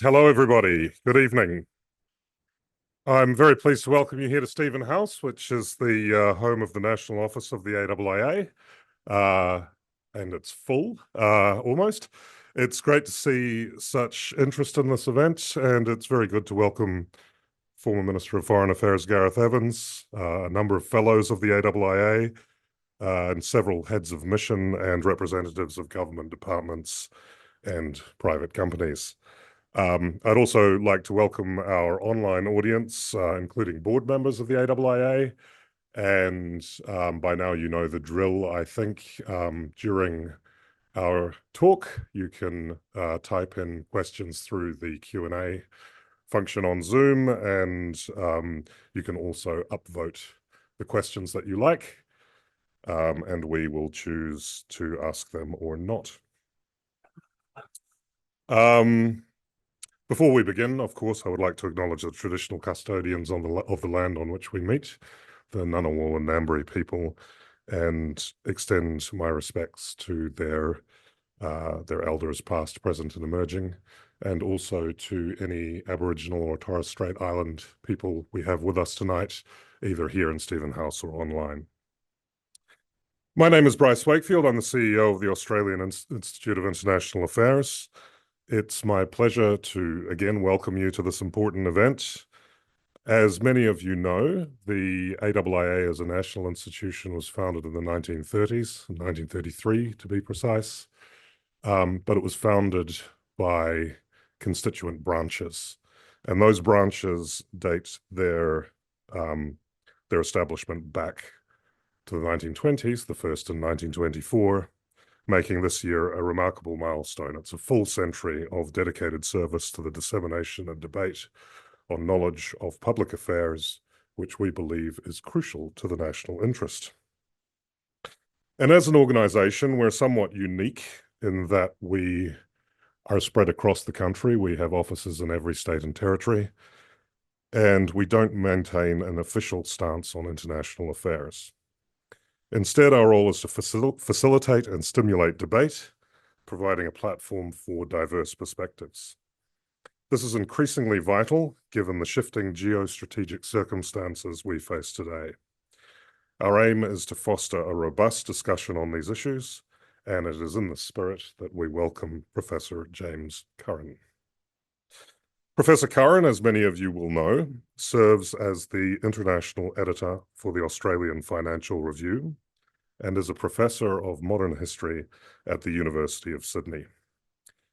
Hello, everybody. Good evening. I'm very pleased to welcome you here to Stephen House, which is the home of the National Office of the AIIA, and it's full, almost. It's great to see such interest in this event, and it's very good to welcome former Minister of Foreign Affairs Gareth Evans, a number of fellows of the AIIA, and several heads of mission and representatives of government departments and private companies. I'd also like to welcome our online audience, including board members of the AIIA. And by now you know the drill, I think. During our talk, you can type in questions through the Q&A function on Zoom, and you can also upvote the questions that you like, and we will choose to ask them or not. Before we begin, of course, I would like to acknowledge the traditional custodians of the land on which we meet, the Ngunnawal and Ngambri people, and extend my respects to their elders past, present, and emerging, and also to any Aboriginal or Torres Strait Island people we have with us tonight, either here in Stephen House or online. My name is Bryce Wakefield. I'm the CEO of the Australian Institute of International Affairs. It's my pleasure to again welcome you to this important event. As many of you know, the AIIA as a national institution was founded in the 1930s, 1933 to be precise, but it was founded by constituent branches. And those branches date their establishment back to the 1920s, the first in 1924, making this year a remarkable milestone. It's a full century of dedicated service to the dissemination and debate on knowledge of public affairs, which we believe is crucial to the national interest. And as an organization, we're somewhat unique in that we are spread across the country. We have offices in every state and territory, and we don't maintain an official stance on international affairs. Instead, our role is to facilitate and stimulate debate, providing a platform for diverse perspectives. This is increasingly vital given the shifting geostrategic circumstances we face today. Our aim is to foster a robust discussion on these issues, and it is in this spirit that we welcome Professor James Curran. Professor Curran, as many of you will know, serves as the international editor for the Australian Financial Review and is a professor of modern history at the University of Sydney.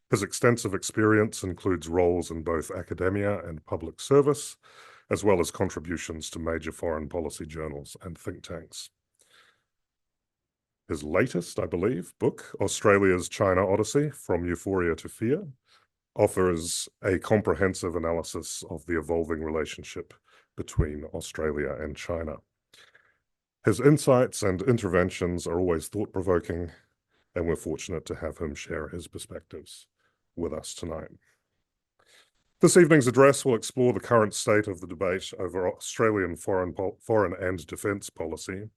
His extensive experience includes roles in both academia and public service, as well as contributions to major foreign policy journals and think tanks. His latest, I believe, book, Australia's China Odyssey, From Euphoria to Fear, offers a comprehensive analysis of the evolving relationship between Australia and China. His insights and interventions are always thought-provoking, and we're fortunate to have him share his perspectives with us tonight. This evening's address will explore the current state of the debate over Australian foreign and defence policy,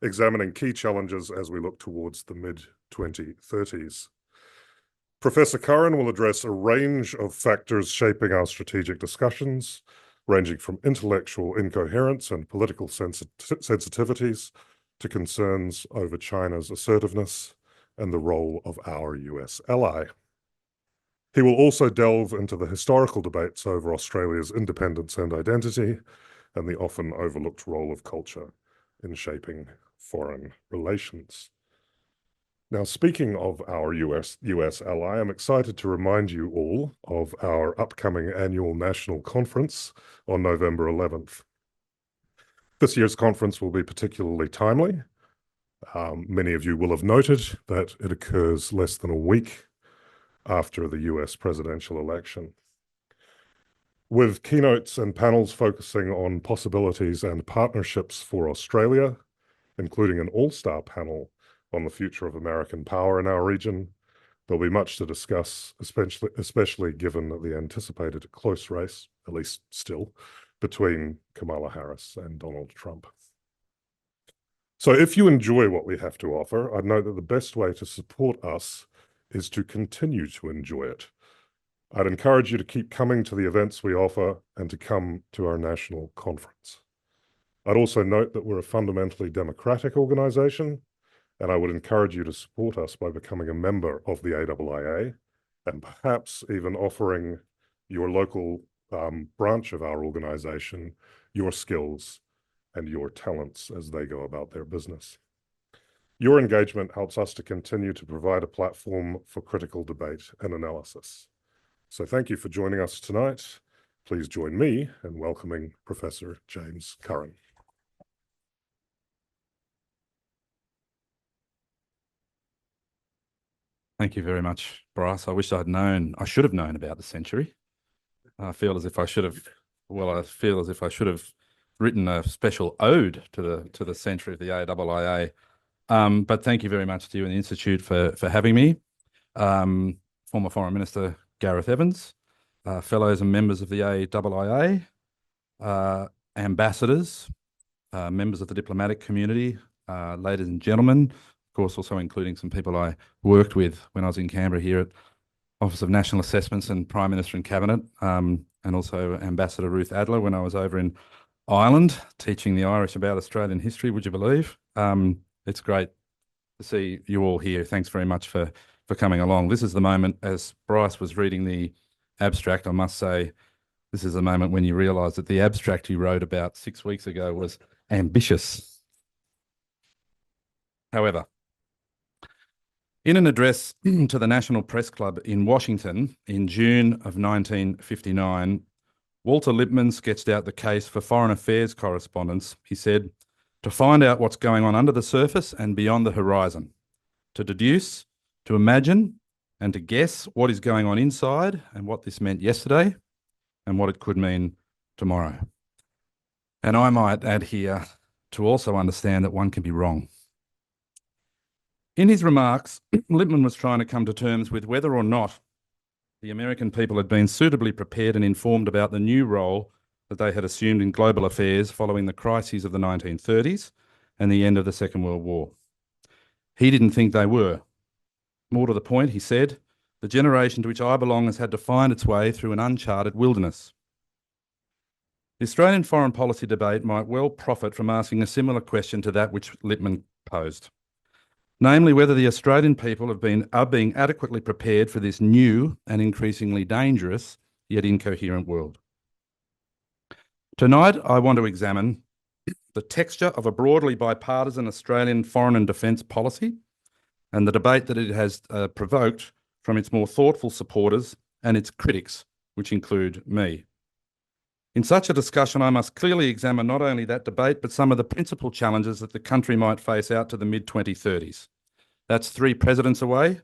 examining key challenges as we look towards the mid-2030s. Professor Curran will address a range of factors shaping our strategic discussions, ranging from intellectual incoherence and political sensitivities to concerns over China's assertiveness and the role of our US ally. He will also delve into the historical debates over Australia's independence and identity and the often overlooked role of culture in shaping foreign relations. Now, speaking of our US ally, I'm excited to remind you all of our upcoming annual national conference on November 11th. This year's conference will be particularly timely. Many of you will have noted that it occurs less than a week after the US presidential election. With keynotes and panels focusing on possibilities and partnerships for Australia, including an all-star panel on the future of American power in our region, there'll be much to discuss, especially given the anticipated close race, at least still, between Kamala Harris and Donald Trump. So if you enjoy what we have to offer, I'd note that the best way to support us is to continue to enjoy it. I'd encourage you to keep coming to the events we offer and to come to our national conference. I'd also note that we're a fundamentally democratic organisation, and I would encourage you to support us by becoming a member of the AIIA and perhaps even offering your local branch of our organisation your skills and your talents as they go about their business. Your engagement helps us to continue to provide a platform for critical debate and analysis. So thank you for joining us tonight. Please join me in welcoming Professor James Curran. Thank you very much, Bryce. I should have known about the century. I feel as if I should have written a special ode to the century of the AIIA. But thank you very much to you and the Institute for having me. Former Foreign Minister Gareth Evans, fellows and members of the AIIA, ambassadors, members of the diplomatic community, ladies and gentlemen, of course also including some people I worked with when I was in Canberra here at Office of National Assessments and Prime Minister and Cabinet, and also Ambassador Ruth Adler when I was over in Ireland teaching the Irish about Australian history, would you believe? It's great to see you all here. Thanks very much for coming along. This is the moment, as Bryce was reading the abstract, I must say, this is the moment when you realise that the abstract you wrote about 6 weeks ago was ambitious. However, in an address to the National Press Club in Washington in June of 1959, Walter Lippmann sketched out the case for foreign affairs correspondence. He said, to find out what's going on under the surface and beyond the horizon, to deduce, to imagine, and to guess what is going on inside and what this meant yesterday and what it could mean tomorrow. And I might add here to also understand that one can be wrong. In his remarks, Lippmann was trying to come to terms with whether or not the American people had been suitably prepared and informed about the new role that they had assumed in global affairs following the crises of the 1930s and the end of the Second World War. He didn't think they were. More to the point, he said, the generation to which I belong has had to find its way through an uncharted wilderness. The Australian foreign policy debate might well profit from asking a similar question to that which Lippmann posed, namely whether the Australian people are being adequately prepared for this new and increasingly dangerous yet incoherent world. Tonight, I want to examine the texture of a broadly bipartisan Australian foreign and defence policy and the debate that it has provoked from its more thoughtful supporters and its critics, which include me. In such a discussion, I must clearly examine not only that debate, but some of the principal challenges that the country might face out to the mid-2030s. That's 3 presidents away.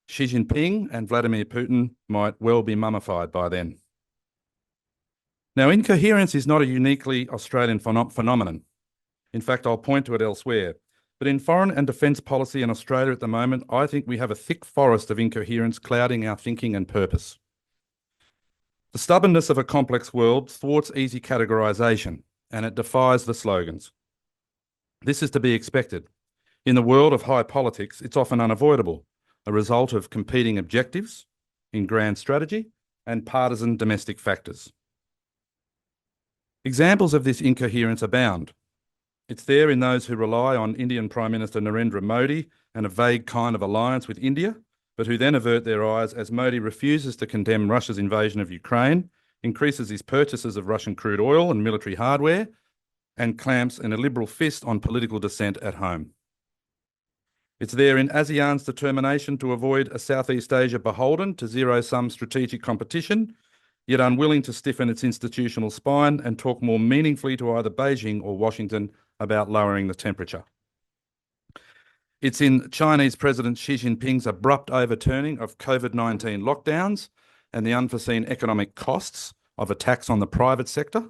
Xi Jinping and Vladimir Putin might well be mummified by then. Now, incoherence is not a uniquely Australian phenomenon. In fact, I'll point to it elsewhere. But in foreign and defence policy in Australia at the moment, I think we have a thick forest of incoherence clouding our thinking and purpose. The stubbornness of a complex world thwarts easy categorisation, and it defies the slogans. This is to be expected. In the world of high politics, it's often unavoidable, a result of competing objectives in grand strategy and partisan domestic factors. Examples of this incoherence abound. It's there in those who rely on Indian Prime Minister Narendra Modi and a vague kind of alliance with India, but who then avert their eyes as Modi refuses to condemn Russia's invasion of Ukraine, increases his purchases of Russian crude oil and military hardware, and clamps an illiberal fist on political dissent at home. It's there in ASEAN's determination to avoid a Southeast Asia beholden to zero-sum strategic competition, yet unwilling to stiffen its institutional spine and talk more meaningfully to either Beijing or Washington about lowering the temperature. It's in Chinese President Xi Jinping's abrupt overturning of COVID-19 lockdowns and the unforeseen economic costs of attacks on the private sector,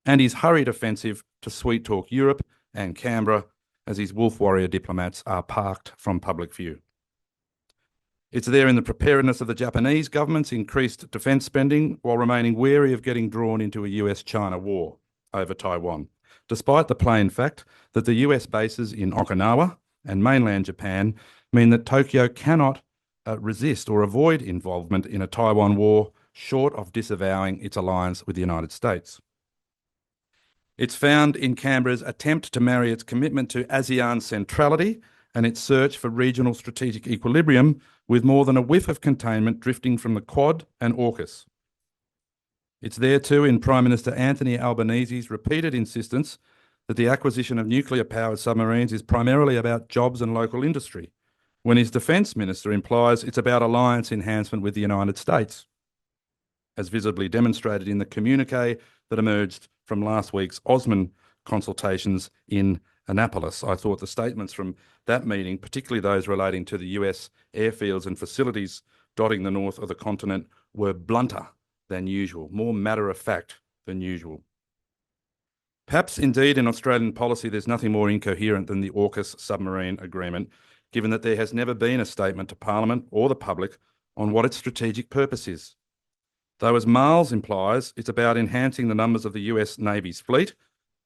and his hurried offensive to sweet-talk Europe and Canberra as his wolf warrior diplomats are parked from public view. It's there in the preparedness of the Japanese government's increased defence spending while remaining wary of getting drawn into a US-China war over Taiwan, despite the plain fact that the US bases in Okinawa and mainland Japan mean that Tokyo cannot resist or avoid involvement in a Taiwan war, short of disavowing its alliance with the United States. It's found in Canberra's attempt to marry its commitment to ASEAN centrality and its search for regional strategic equilibrium with more than a whiff of containment drifting from the Quad and AUKUS. It's there too in Prime Minister Anthony Albanese's repeated insistence that the acquisition of nuclear-powered submarines is primarily about jobs and local industry, when his Defence Minister implies it's about alliance enhancement with the United States, as visibly demonstrated in the communique that emerged from last week's Osman consultations in Annapolis. I thought the statements from that meeting, particularly those relating to the US airfields and facilities dotting the north of the continent, were blunter than usual, more matter-of-fact than usual. Perhaps indeed in Australian policy there's nothing more incoherent than the AUKUS submarine agreement, given that there has never been a statement to Parliament or the public on what its strategic purpose is. Though, as Miles implies, it's about enhancing the numbers of the US Navy's fleet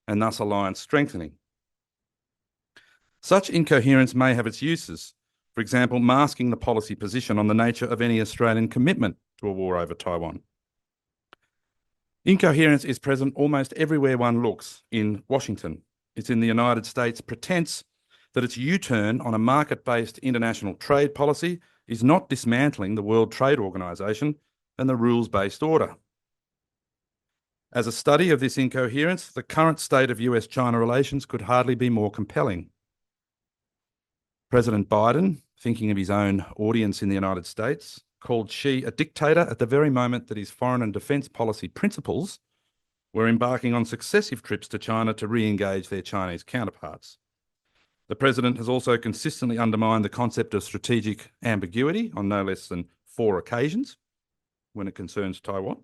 and thus alliance strengthening. Such incoherence may have its uses, for example, masking the policy position on the nature of any Australian commitment to a war over Taiwan. Incoherence is present almost everywhere one looks in Washington. It's in the United States' pretense that its U-turn on a market-based international trade policy is not dismantling the World Trade Organization and the rules-based order. As a study of this incoherence, the current state of US-China relations could hardly be more compelling. President Biden, thinking of his own audience in the United States, called Xi a dictator at the very moment that his foreign and defence policy principles were embarking on successive trips to China to re-engage their Chinese counterparts. The president has also consistently undermined the concept of strategic ambiguity on no less than 4 occasions when it concerns Taiwan,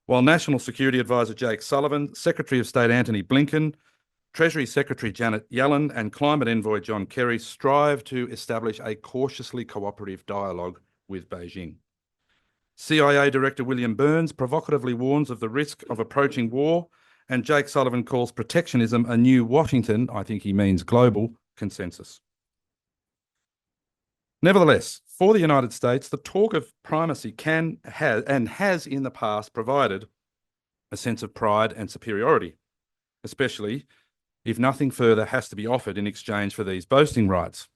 while National Security Advisor Jake Sullivan, Secretary of State Antony Blinken, Treasury Secretary Janet Yellen and Climate Envoy John Kerry strive to establish a cautiously cooperative dialogue with Beijing. CIA Director William Burns provocatively warns of the risk of approaching war, and Jake Sullivan calls protectionism a new Washington, I think he means global, consensus. Nevertheless, for the United States, the talk of primacy has in the past provided a sense of pride and superiority, especially if nothing further has to be offered in exchange for these boasting rights.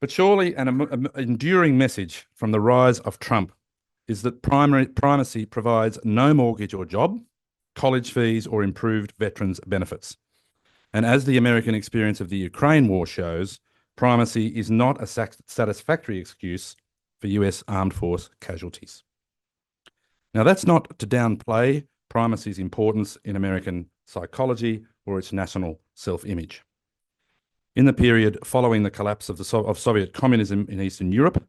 But surely an enduring message from the rise of Trump is that primacy provides no mortgage or job, college fees or improved veterans' benefits. And as the American experience of the Ukraine war shows, primacy is not a satisfactory excuse for US armed force casualties. Now, that's not to downplay primacy's importance in American psychology or its national self-image. In the period following the collapse of Soviet communism in Eastern Europe,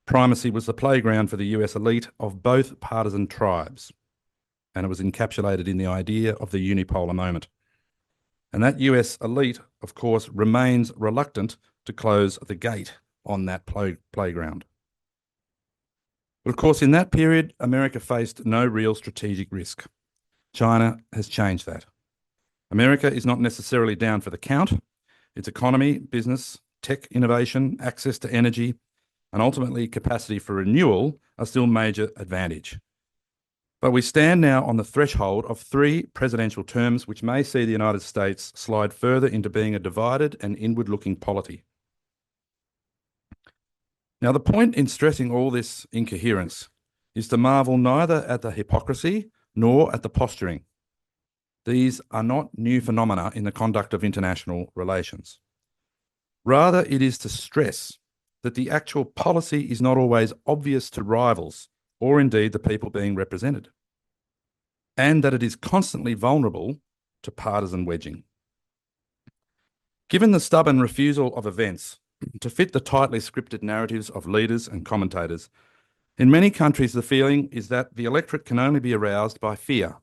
primacy was the playground for the US elite of both partisan tribes, and it was encapsulated in the idea of the unipolar moment. And that US elite, of course, remains reluctant to close the gate on that playground. But of course, in that period, America faced no real strategic risk. China has changed that. America is not necessarily down for the count. Its economy, business, tech innovation, access to energy, and ultimately capacity for renewal are still major advantage. But we stand now on the threshold of 3 presidential terms which may see the United States slide further into being a divided and inward-looking polity. Now, the point in stressing all this incoherence is to marvel neither at the hypocrisy nor at the posturing. These are not new phenomena in the conduct of international relations. Rather, it is to stress that the actual policy is not always obvious to rivals or indeed the people being represented, and that it is constantly vulnerable to partisan wedging. Given the stubborn refusal of events to fit the tightly scripted narratives of leaders and commentators, in many countries the feeling is that the electorate can only be aroused by fear.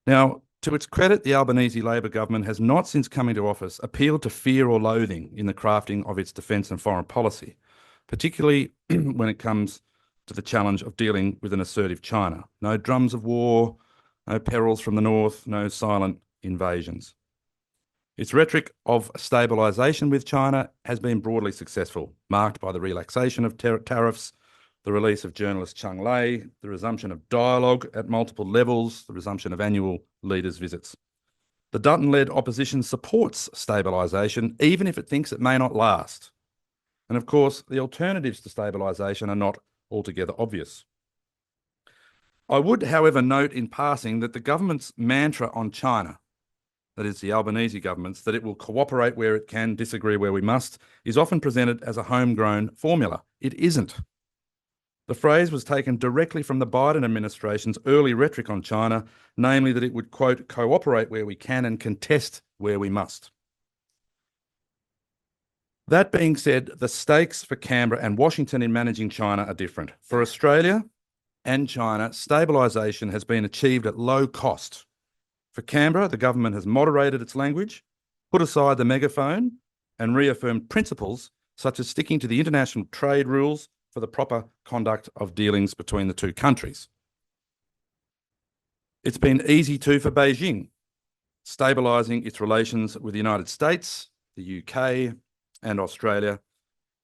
Now, to its credit, the Albanese Labor government has not, since coming to office, appealed to fear or loathing in the crafting of its defence and foreign policy, particularly when it comes to the challenge of dealing with an assertive China. No drums of war, no perils from the north, no silent invasions. Its rhetoric of stabilisation with China has been broadly successful, marked by the relaxation of tariffs, the release of journalist Cheng Lei, the resumption of dialogue at multiple levels, the resumption of annual leaders' visits. The Dutton-led opposition supports stabilisation, even if it thinks it may not last. And of course, the alternatives to stabilisation are not altogether obvious. I would, however, note in passing that the government's mantra on China, that is the Albanese government's, that it will cooperate where it can, disagree where we must, is often presented as a homegrown formula. It isn't. The phrase was taken directly from the Biden administration's early rhetoric on China, namely that it would, quote, cooperate where we can and contest where we must. That being said, the stakes for Canberra and Washington in managing China are different. For Australia and China, stabilisation has been achieved at low cost. For Canberra, the government has moderated its language, put aside the megaphone, and reaffirmed principles such as sticking to the international trade rules for the proper conduct of dealings between the two countries. It's been easy too for Beijing. Stabilising its relations with the United States, the UK, and Australia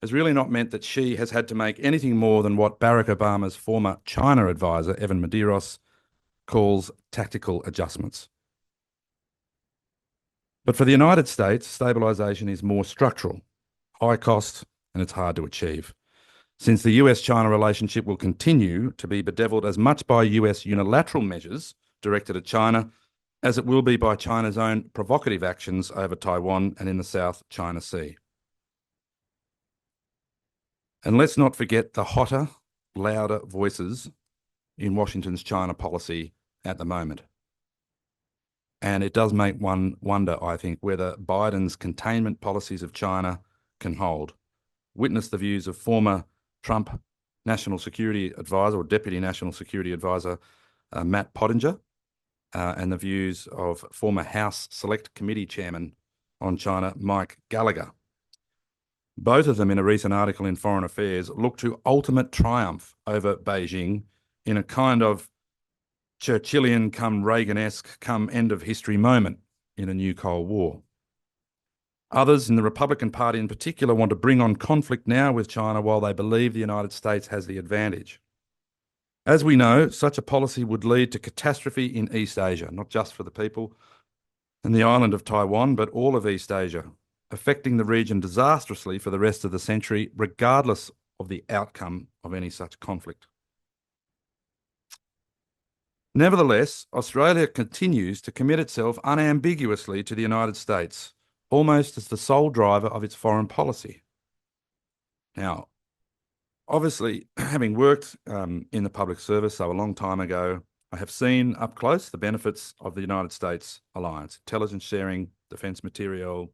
has really not meant that Xi has had to make anything more than what Barack Obama's former China advisor, Evan Medeiros, calls tactical adjustments. But for the United States, stabilisation is more structural, high cost, and it's hard to achieve, since the US-China relationship will continue to be bedevilled as much by US unilateral measures directed at China as it will be by China's own provocative actions over Taiwan and in the South China Sea. And let's not forget the hotter, louder voices in Washington's China policy at the moment. And it does make one wonder, I think, whether Biden's containment policies of China can hold. Witness the views of former Trump National Security Advisor or Deputy National Security Advisor Matt Pottinger and the views of former House Select Committee Chairman on China Mike Gallagher. Both of them, in a recent article in Foreign Affairs, look to ultimate triumph over Beijing in a kind of Churchillian come Reagan-esque come end of history moment in a new Cold War. Others in the Republican Party in particular want to bring on conflict now with China while they believe the United States has the advantage. As we know, such a policy would lead to catastrophe in East Asia, not just for the people and the island of Taiwan, but all of East Asia, affecting the region disastrously for the rest of the century, regardless of the outcome of any such conflict. Nevertheless, Australia continues to commit itself unambiguously to the United States, almost as the sole driver of its foreign policy. Now, obviously, having worked in the public service so a long time ago, I have seen up close the benefits of the United States alliance: intelligence sharing, defence material,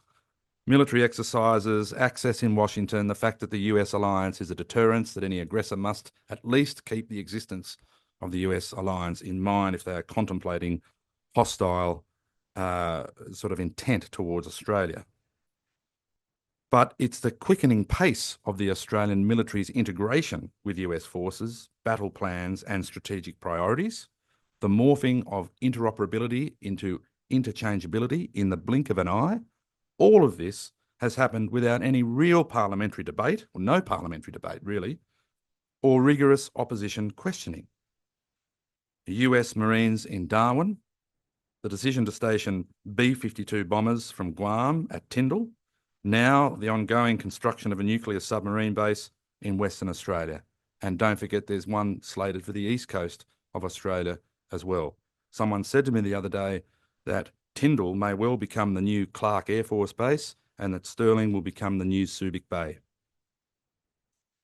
military exercises, access in Washington, the fact that the US alliance is a deterrence, that any aggressor must at least keep the existence of the US alliance in mind if they are contemplating hostile sort of intent towards Australia. But it's the quickening pace of the Australian military's integration with US forces, battle plans and strategic priorities, the morphing of interoperability into interchangeability in the blink of an eye. All of this has happened without any real parliamentary debate, or no parliamentary debate really, or rigorous opposition questioning. The US Marines in Darwin, the decision to station B-52 bombers from Guam at Tyndall, now the ongoing construction of a nuclear submarine base in Western Australia. And don't forget there's one slated for the east coast of Australia as well. Someone said to me the other day that Tyndall may well become the new Clark Air Force Base and that Stirling will become the new Subic Bay.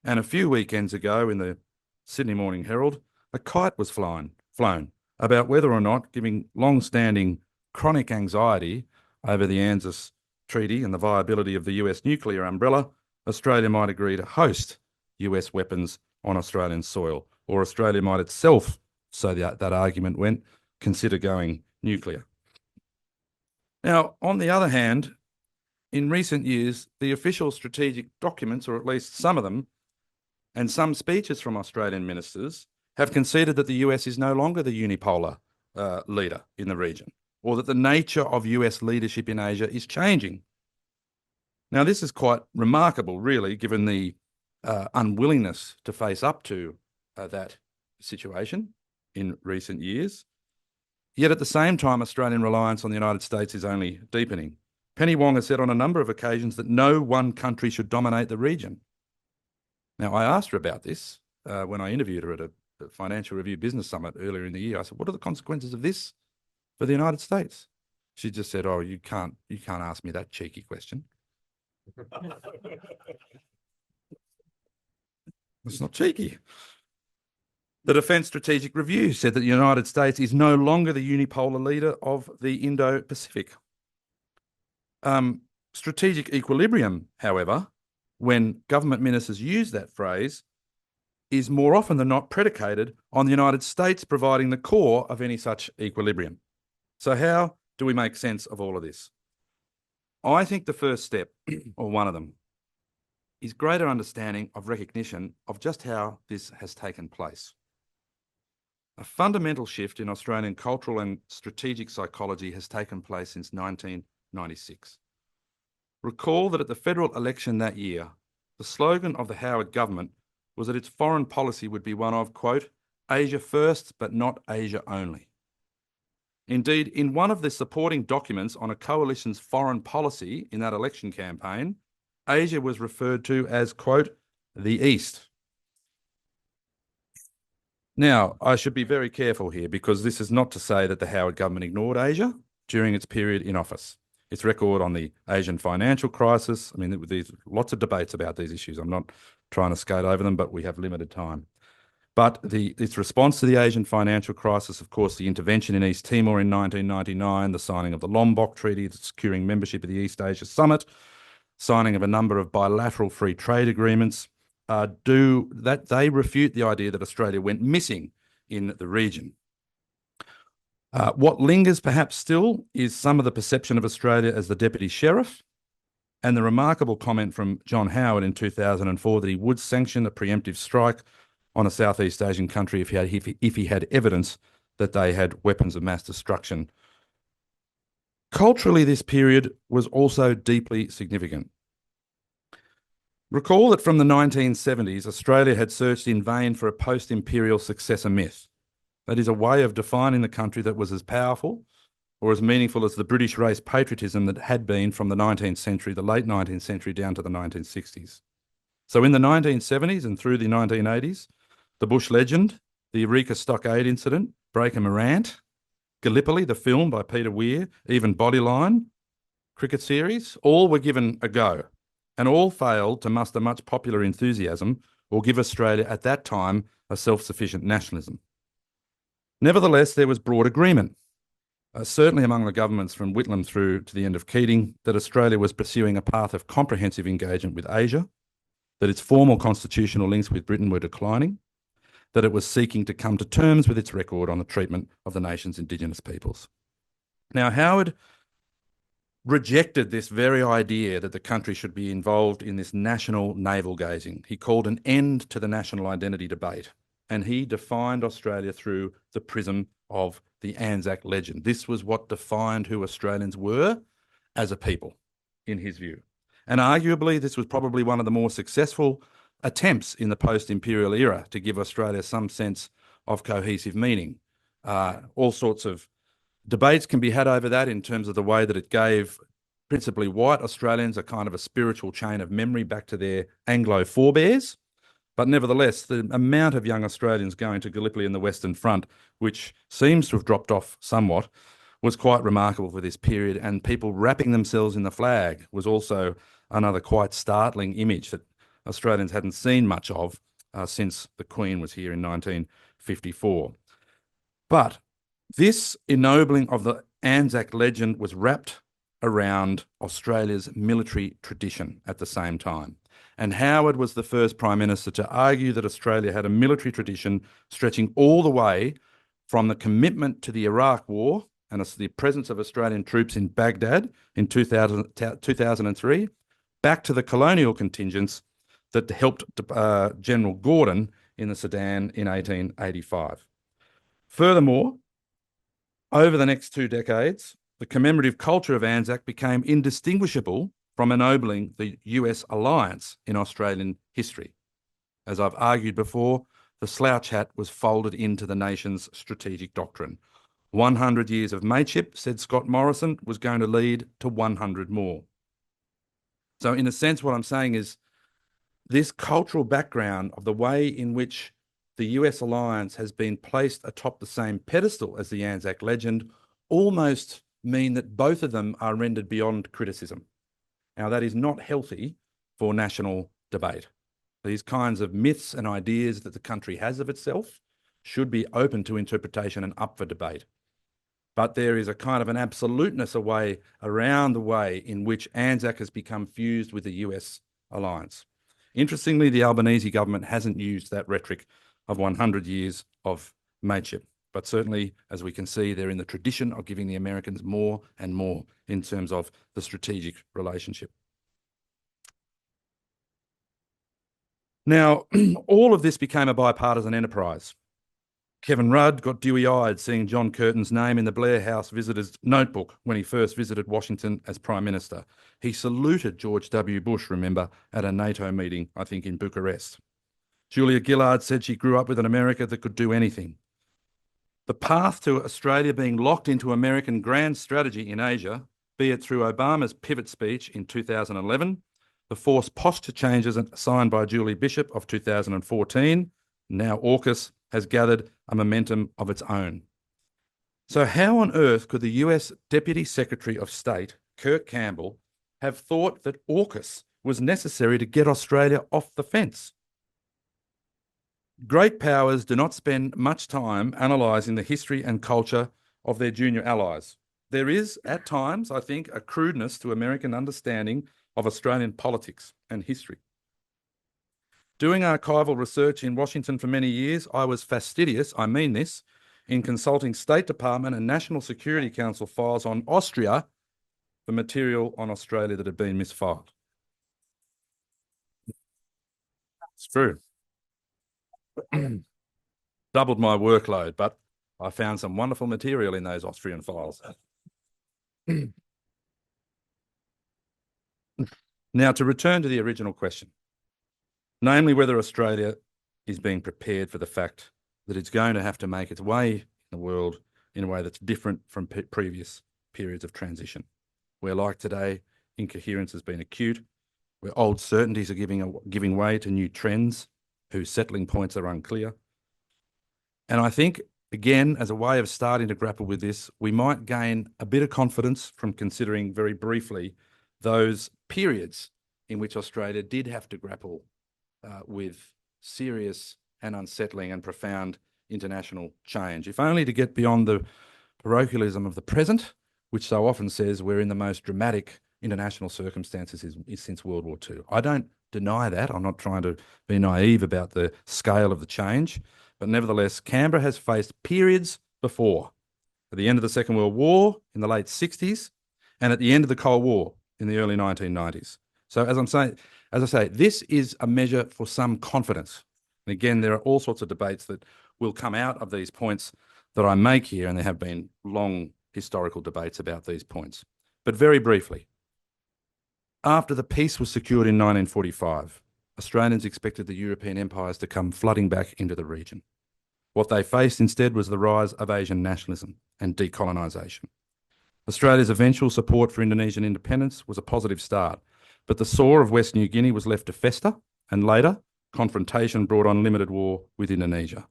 And a few weekends ago in the Sydney Morning Herald, a kite was flown about whether or not, giving long-standing chronic anxiety over the ANZUS Treaty and the viability of the US nuclear umbrella, Australia might agree to host US weapons on Australian soil, or Australia might itself, so that argument went, consider going nuclear. Now, on the other hand, in recent years, the official strategic documents, or at least some of them, and some speeches from Australian ministers have conceded that the US is no longer the unipolar leader in the region, or that the nature of US leadership in Asia is changing. Now, this is quite remarkable, really, given the unwillingness to face up to that situation in recent years. Yet at the same time, Australian reliance on the United States is only deepening. Penny Wong has said on a number of occasions that no one country should dominate the region. Now, I asked her about this when I interviewed her at a Financial Review Business Summit earlier in the year. I said, what are the consequences of this for the United States? She just said, oh, you can't ask me that cheeky question. It's not cheeky. The Defence Strategic Review said that the United States is no longer the unipolar leader of the Indo-Pacific. Strategic equilibrium, however, when government ministers use that phrase, is more often than not predicated on the United States providing the core of any such equilibrium. So how do we make sense of all of this? I think the first step, or one of them, is greater understanding of recognition of just how this has taken place. A fundamental shift in Australian cultural and strategic psychology has taken place since 1996. Recall that at the federal election that year, the slogan of the Howard government was that its foreign policy would be one of, quote, Asia first, but not Asia only. Indeed, in one of the supporting documents on a coalition's foreign policy in that election campaign, Asia was referred to as, quote, the East. Now, I should be very careful here because this is not to say that the Howard government ignored Asia during its period in office. Its record on the Asian financial crisis, I mean, there's lots of debates about these issues. I'm not trying to skate over them, but we have limited time. But its response to the Asian financial crisis, of course, the intervention in East Timor in 1999, the signing of the Lombok Treaty, the securing membership of the East Asia Summit, signing of a number of bilateral free trade agreements, they refute the idea that Australia went missing in the region. What lingers perhaps still is some of the perception of Australia as the deputy sheriff and the remarkable comment from John Howard in 2004 that he would sanction a preemptive strike on a Southeast Asian country if he had evidence that they had weapons of mass destruction. Culturally, this period was also deeply significant. Recall that from the 1970s, Australia had searched in vain for a post-imperial successor myth. That is a way of defining the country that was as powerful or as meaningful as the British race patriotism that had been from the 19th century, the late 19th century down to the 1960s. So in the 1970s and through the 1980s, the Bush legend, the Eureka Stockade incident, Breaker Morant, Gallipoli, the film by Peter Weir, even Bodyline, cricket series, all were given a go and all failed to muster much popular enthusiasm or give Australia at that time a self-sufficient nationalism. Nevertheless, there was broad agreement, certainly among the governments from Whitlam through to the end of Keating, that Australia was pursuing a path of comprehensive engagement with Asia, that its formal constitutional links with Britain were declining, that it was seeking to come to terms with its record on the treatment of the nation's Indigenous peoples. Now, Howard rejected this very idea that the country should be involved in this national navel-gazing. He called an end to the national identity debate, and he defined Australia through the prism of the Anzac legend. This was what defined who Australians were as a people, in his view. And arguably, this was probably one of the more successful attempts in the post-imperial era to give Australia some sense of cohesive meaning. All sorts of debates can be had over that in terms of the way that it gave principally white Australians a kind of a spiritual chain of memory back to their Anglo forebears. But nevertheless, the amount of young Australians going to Gallipoli in the Western Front, which seems to have dropped off somewhat, was quite remarkable for this period. And people wrapping themselves in the flag was also another quite startling image that Australians hadn't seen much of since the Queen was here in 1954. But this ennobling of the Anzac legend was wrapped around Australia's military tradition at the same time. And Howard was the first Prime Minister to argue that Australia had a military tradition stretching all the way from the commitment to the Iraq War and the presence of Australian troops in Baghdad in 2003, back to the colonial contingents that helped General Gordon in the Sudan in 1885. Furthermore, Over the next 2 decades, the commemorative culture of Anzac became indistinguishable from ennobling the US alliance in Australian history. As I've argued before, the slouch hat was folded into the nation's strategic doctrine. 100 years of mateship, said Scott Morrison, was going to lead to 100 more. So in a sense, what I'm saying is this cultural background of the way in which the US alliance has been placed atop the same pedestal as the Anzac legend almost mean that both of them are rendered beyond criticism. Now, that is not healthy for national debate. These kinds of myths and ideas that the country has of itself should be open to interpretation and up for debate. But there is a kind of an absoluteness around the way in which Anzac has become fused with the US alliance. Interestingly, the Albanese government hasn't used that rhetoric of 100 years of mateship. But certainly, as we can see, they're in the tradition of giving the Americans more and more in terms of the strategic relationship. Now, all of this became a bipartisan enterprise. Kevin Rudd got dewy-eyed seeing John Curtin's name in the Blair House visitor's notebook when he first visited Washington as Prime Minister. He saluted George W. Bush, remember, at a NATO meeting, I think, in Bucharest. Julia Gillard said she grew up with an America that could do anything. The path to Australia being locked into American grand strategy in Asia, be it through Obama's pivot speech in 2011, the forced posture changes signed by Julie Bishop of 2014, now AUKUS, has gathered a momentum of its own. So how on earth could the US Deputy Secretary of State, Kirk Campbell, have thought that AUKUS was necessary to get Australia off the fence? Great powers do not spend much time analysing the history and culture of their junior allies. There is, at times, I think, a crudeness to American understanding of Australian politics and history. Doing archival research in Washington for many years, I was fastidious, I mean this, in consulting State Department and National Security Council files on Austria for material on Australia that had been misfiled. It's true. Doubled my workload, but I found some wonderful material in those Austrian files. Now, to return to the original question, namely whether Australia is being prepared for the fact that it's going to have to make its way in the world in a way that's different from previous periods of transition. Where, like today, incoherence has been acute, where old certainties are giving way to new trends whose settling points are unclear. And I think, again, as a way of starting to grapple with this, we might gain a bit of confidence from considering very briefly those periods in which Australia did have to grapple with serious and unsettling and profound international change, if only to get beyond the parochialism of the present, which so often says we're in the most dramatic international circumstances since World War II. I don't deny that. I'm not trying to be naive about the scale of the change, but nevertheless, Canberra has faced periods before, at the end of the Second World War in the late 60s and at the end of the Cold War in the early 1990s. So as I say, this is a measure for some confidence. And again, there are all sorts of debates that will come out of these points that I make here, and there have been long historical debates about these points. But very briefly, after the peace was secured in 1945, Australians expected the European empires to come flooding back into the region. What they faced instead was the rise of Asian nationalism and decolonisation. Australia's eventual support for Indonesian independence was a positive start, but the sore of West New Guinea was left to fester, and later, confrontation brought on limited war with Indonesia.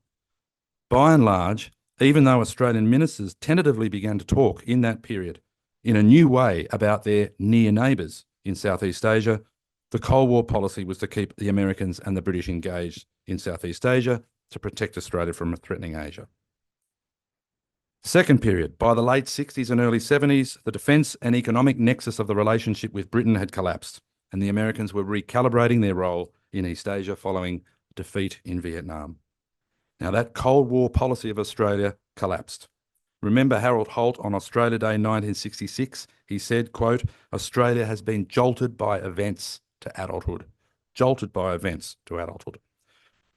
By and large, even though Australian ministers tentatively began to talk in that period in a new way about their near neighbours in Southeast Asia, the Cold War policy was to keep the Americans and the British engaged in Southeast Asia to protect Australia from a threatening Asia. Second period, by the late 60s and early 70s, the defence and economic nexus of the relationship with Britain had collapsed, and the Americans were recalibrating their role in East Asia following defeat in Vietnam. Now, that Cold War policy of Australia collapsed. Remember Harold Holt on Australia Day 1966? He said, quote, "Australia has been jolted by events to adulthood." Jolted by events to adulthood.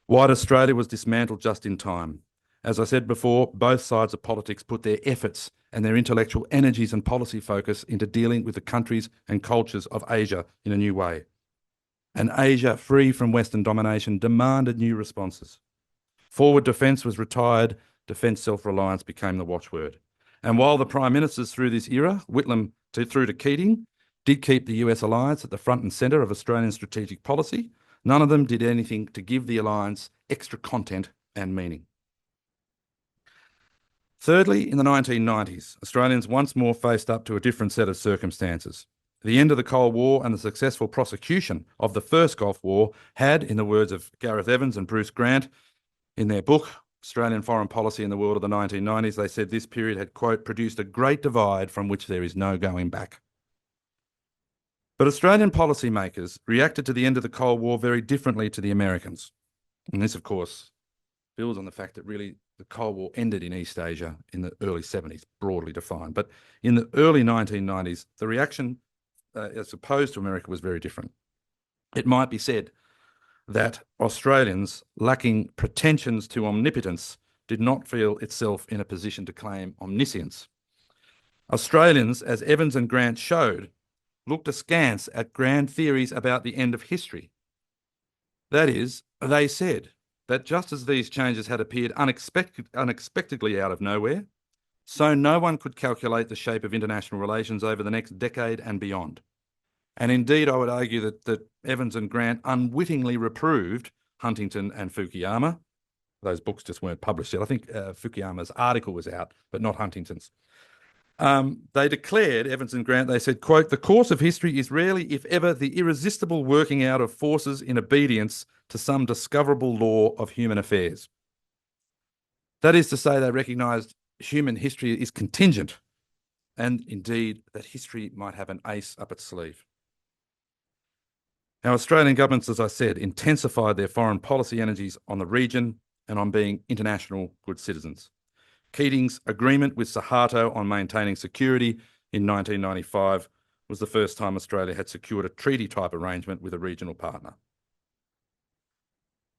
White Australia was dismantled just in time. As I said before, both sides of politics put their efforts and their intellectual energies and policy focus into dealing with the countries and cultures of Asia in a new way. And Asia, free from Western domination, demanded new responses. Forward defence was retired, defence self-reliance became the watchword. And while the prime ministers through this era, Whitlam through to Keating, did keep the US alliance at the front and centre of Australian strategic policy, none of them did anything to give the alliance extra content and meaning. Thirdly, in the 1990s, Australians once more faced up to a different set of circumstances. The end of the Cold War and the successful prosecution of the first Gulf War had, in the words of Gareth Evans and Bruce Grant, in their book, Australian Foreign Policy in the World of the 1990s, they said this period had, quote, produced a great divide from which there is no going back. But Australian policymakers reacted to the end of the Cold War very differently to the Americans. And this, of course, builds on the fact that really the Cold War ended in East Asia in the early 70s, broadly defined. But in the early 1990s, the reaction, as opposed to America, was very different. It might be said that Australians, lacking pretensions to omnipotence, did not feel itself in a position to claim omniscience. Australians, as Evans and Grant showed, looked askance at grand theories about the end of history. That is, they said that just as these changes had appeared unexpectedly out of nowhere, so no one could calculate the shape of international relations over the next decade and beyond. And indeed, I would argue that Evans and Grant unwittingly reproved Huntington and Fukuyama. Those books just weren't published yet. I think Fukuyama's article was out, but not Huntington's. They declared, Evans and Grant, they said, quote, "The course of history is rarely, if ever, the irresistible working out of forces in obedience to some discoverable law of human affairs." That is to say, they recognised human history is contingent, and indeed that history might have an ace up its sleeve. Now, Australian governments, as I said, intensified their foreign policy energies on the region and on being international good citizens. Keating's agreement with Suharto on maintaining security in 1995 was the first time Australia had secured a treaty-type arrangement with a regional partner.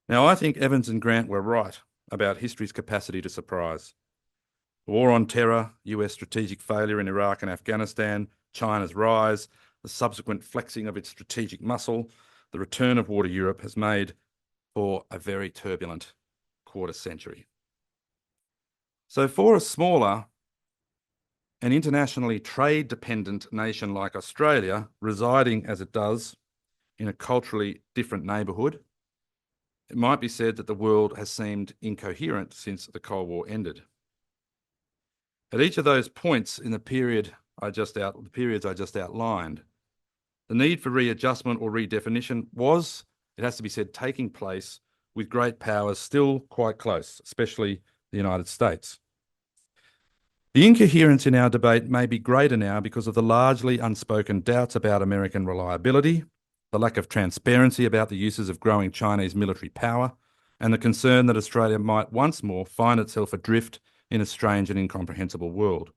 Now, I think Evans and Grant were right about history's capacity to surprise. The war on terror, US strategic failure in Iraq and Afghanistan, China's rise, the subsequent flexing of its strategic muscle, the return of war to Europe has made for a very turbulent quarter century. So for a smaller and internationally trade-dependent nation like Australia, residing as it does in a culturally different neighbourhood, it might be said that the world has seemed incoherent since the Cold War ended. At each of those points in the periods I just outlined, the need for readjustment or redefinition was, it has to be said, taking place with great powers still quite close, especially the United States. The incoherence in our debate may be greater now because of the largely unspoken doubts about American reliability, the lack of transparency about the uses of growing Chinese military power, and the concern that Australia might once more find itself adrift in a strange and incomprehensible world.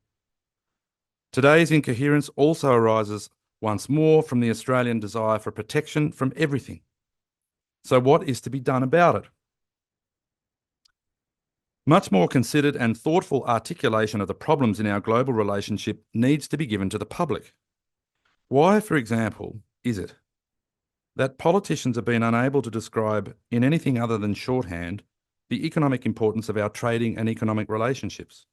Today's incoherence also arises once more from the Australian desire for protection from everything. So what is to be done about it? Much more considered and thoughtful articulation of the problems in our global relationship needs to be given to the public. Why, for example, is it that politicians have been unable to describe in anything other than shorthand the economic importance of our trading and economic relationships?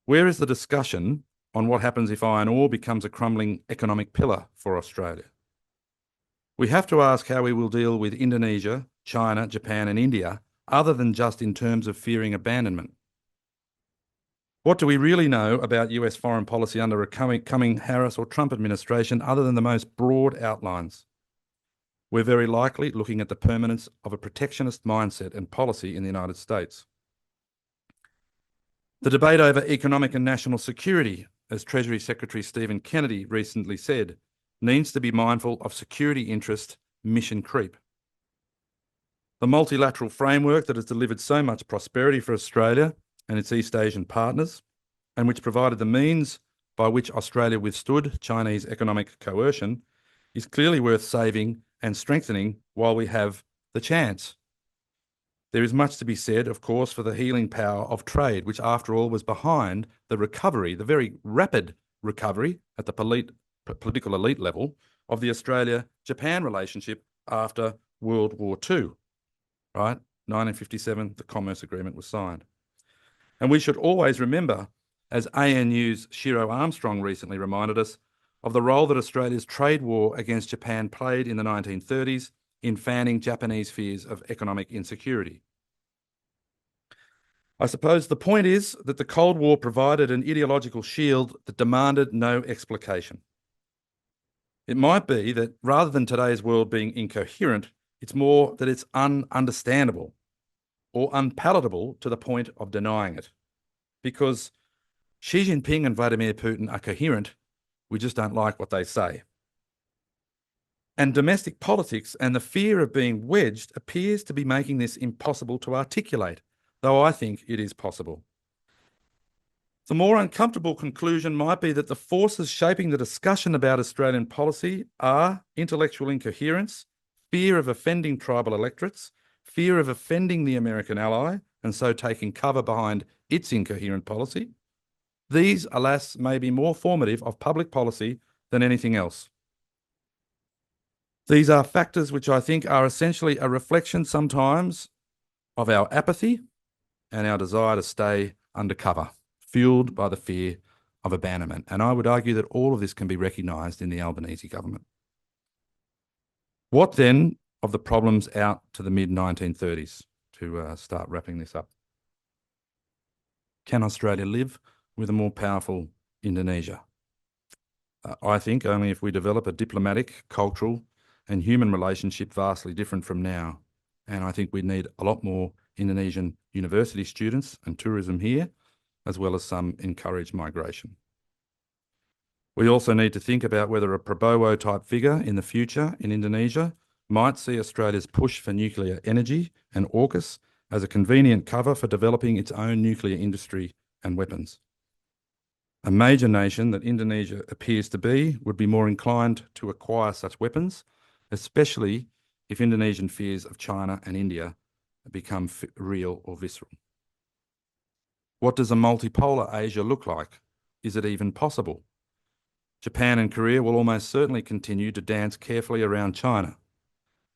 Where is the discussion on what happens if iron ore becomes a crumbling economic pillar for Australia? We have to ask how we will deal with Indonesia, China, Japan and India, other than just in terms of fearing abandonment. What do we really know about US foreign policy under a coming Harris or Trump administration other than the most broad outlines? We're very likely looking at the permanence of a protectionist mindset and policy in the United States. The debate over economic and national security, as Treasury Secretary Stephen Kennedy recently said, needs to be mindful of security interest mission creep. The multilateral framework that has delivered so much prosperity for Australia and its East Asian partners, and which provided the means by which Australia withstood Chinese economic coercion, is clearly worth saving and strengthening while we have the chance. There is much to be said, of course, for the healing power of trade, which after all was behind the recovery, the very rapid recovery at the political elite level of the Australia-Japan relationship after World War II, right? 1957, the Commerce Agreement was signed. And we should always remember, as ANU's Shiro Armstrong recently reminded us, of the role that Australia's trade war against Japan played in the 1930s in fanning Japanese fears of economic insecurity. I suppose the point is that the Cold War provided an ideological shield that demanded no explication. It might be that rather than today's world being incoherent, it's more that it's ununderstandable or unpalatable to the point of denying it. Because Xi Jinping and Vladimir Putin are coherent, we just don't like what they say. And domestic politics and the fear of being wedged appears to be making this impossible to articulate, though I think it is possible. The more uncomfortable conclusion might be that the forces shaping the discussion about Australian policy are intellectual incoherence, fear of offending tribal electorates, fear of offending the American ally, and so taking cover behind its incoherent policy. These, alas, may be more formative of public policy than anything else. These are factors which I think are essentially a reflection sometimes of our apathy and our desire to stay undercover, fueled by the fear of abandonment. And I would argue that all of this can be recognised in the Albanese government. What then of the problems out to the mid-1930s, to start wrapping this up? Can Australia live with a more powerful Indonesia? I think only if we develop a diplomatic, cultural and human relationship vastly different from now. And I think we need a lot more Indonesian university students and tourism here, as well as some encouraged migration. We also need to think about whether a Prabowo type figure in the future in Indonesia might see Australia's push for nuclear energy and AUKUS as a convenient cover for developing its own nuclear industry and weapons. A major nation that Indonesia appears to be would be more inclined to acquire such weapons, especially if Indonesian fears of China and India become real or visceral. What does a multipolar Asia look like? Is it even possible? Japan and Korea will almost certainly continue to dance carefully around China,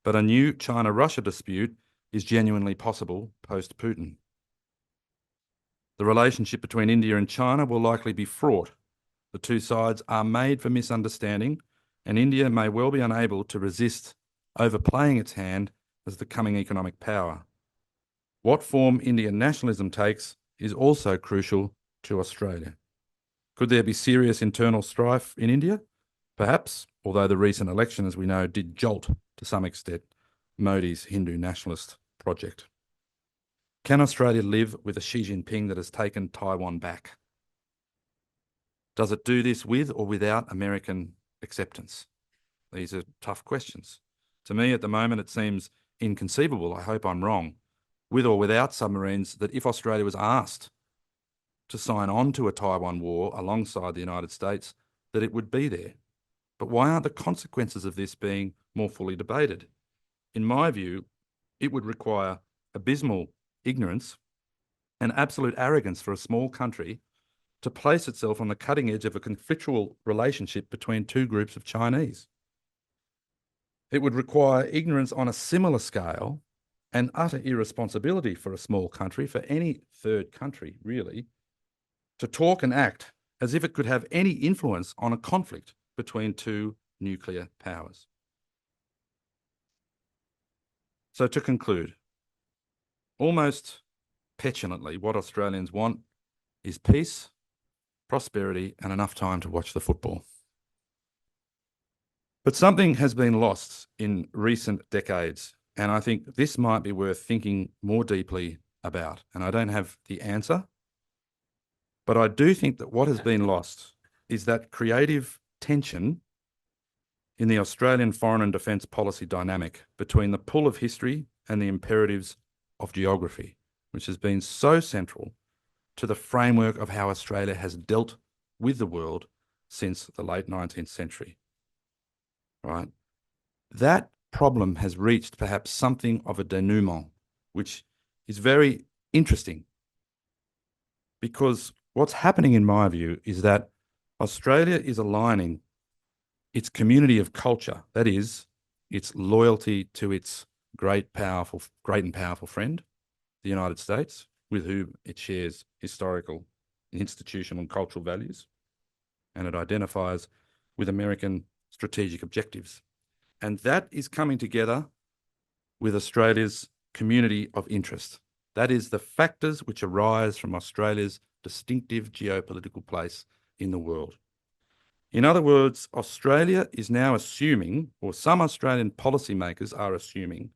but a new China-Russia dispute is genuinely possible post-Putin. The relationship between India and China will likely be fraught. The two sides are made for misunderstanding, and India may well be unable to resist overplaying its hand as the coming economic power. What form Indian nationalism takes is also crucial to Australia. Could there be serious internal strife in India? Perhaps, although the recent election, as we know, did jolt to some extent Modi's Hindu nationalist project. Can Australia live with a Xi Jinping that has taken Taiwan back? Does it do this with or without American acceptance? These are tough questions. To me, at the moment, it seems inconceivable, I hope I'm wrong, with or without submarines, that if Australia was asked to sign on to a Taiwan war alongside the United States, that it would be there. But why aren't the consequences of this being more fully debated? In my view, it would require abysmal ignorance and absolute arrogance for a small country to place itself on the cutting edge of a conflictual relationship between two groups of Chinese. It would require ignorance on a similar scale and utter irresponsibility for a small country, for any third country really, to talk and act as if it could have any influence on a conflict between two nuclear powers. So to conclude, almost petulantly, what Australians want is peace, prosperity, and enough time to watch the football. But something has been lost in recent decades, and I think this might be worth thinking more deeply about. And I don't have the answer, but I do think that what has been lost is that creative tension in the Australian foreign and defence policy dynamic between the pull of history and the imperatives of geography, which has been so central to the framework of how Australia has dealt with the world since the late 19th century. Right? That problem has reached perhaps something of a denouement, which is very interesting, because what's happening, in my view, is that Australia is aligning its community of culture, that is, its loyalty to its great and powerful friend, the United States, with whom it shares historical, institutional, and cultural values, and it identifies with American strategic objectives. And that is coming together with Australia's community of interest. That is the factors which arise from Australia's distinctive geopolitical place in the world. In other words, Australia is now assuming, or some Australian policymakers are assuming,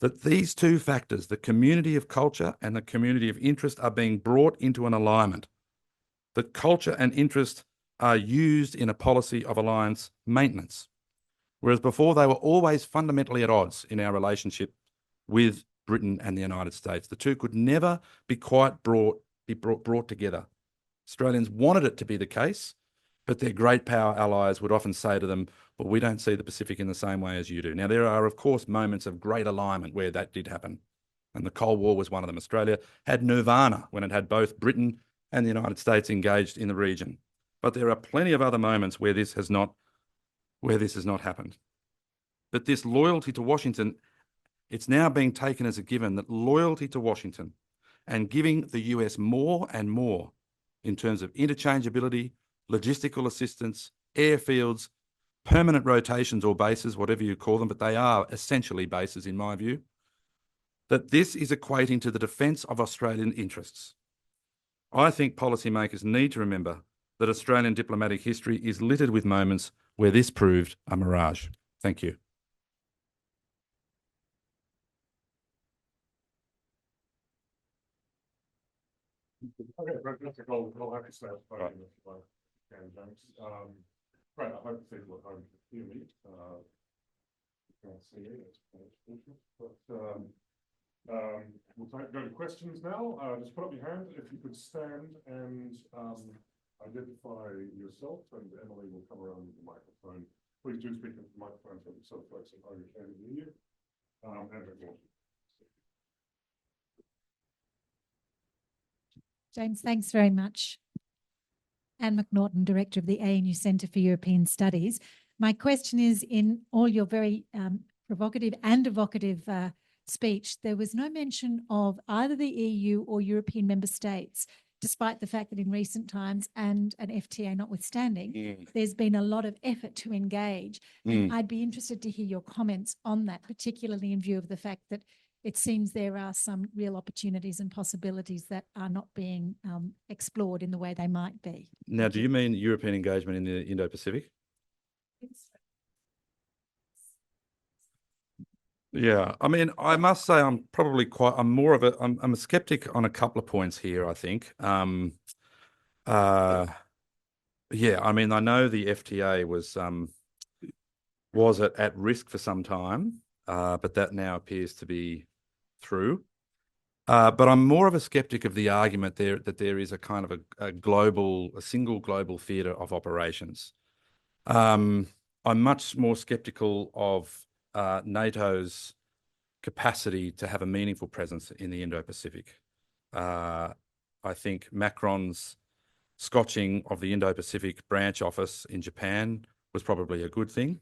that these two factors, the community of culture and the community of interest, are being brought into an alignment. That culture and interest are used in a policy of alliance maintenance, whereas before they were always fundamentally at odds in our relationship with Britain and the United States. The two could never be quite brought together. Australians wanted it to be the case, but their great power allies would often say to them, well, we don't see the Pacific in the same way as you do. Now, there are, of course, moments of great alignment where that did happen, and the Cold War was one of them. Australia had nirvana when it had both Britain and the United States engaged in the region. But there are plenty of other moments where this has not happened. But this loyalty to Washington, it's now being taken as a given that loyalty to Washington and giving the US more and more in terms of interchangeability, logistical assistance, airfields, permanent rotations or bases, whatever you call them, but they are essentially bases in my view, that this is equating to the defence of Australian interests. I think policymakers need to remember that Australian diplomatic history is littered with moments where this proved a mirage. Thank you. Okay, fantastic. I'll have to start voting if I can, James. Great, I hope the people at home can hear me. You can't see me, but we'll go to questions now. Just put up your hand if you could stand and identify yourself, and Emily will come around with the microphone. Please do speak into the microphone so the sort of folks at home can hear you. And James, thanks very much. Anne McNaughton, Director of the ANU Centre for European Studies. My question is, in all your very provocative and evocative speech, there was no mention of either the EU or European member states, despite the fact that in recent times, and an FTA notwithstanding, there's been a lot of effort to engage. And I'd be interested to hear your comments on that, particularly in view of the fact that it seems there are some real opportunities and possibilities that are not being explored in the way they might be. Now, do you mean European engagement in the Indo-Pacific? Yeah, I mean, I must say I'm a skeptic on a couple of points here, I think. Yeah, I mean, I know the FTA was at risk for some time, but that now appears to be through. But I'm more of a skeptic of the argument that there is a kind of a single global theatre of operations. I'm much more skeptical of NATO's capacity to have a meaningful presence in the Indo-Pacific. I think Macron's scotching of the Indo-Pacific branch office in Japan was probably a good thing.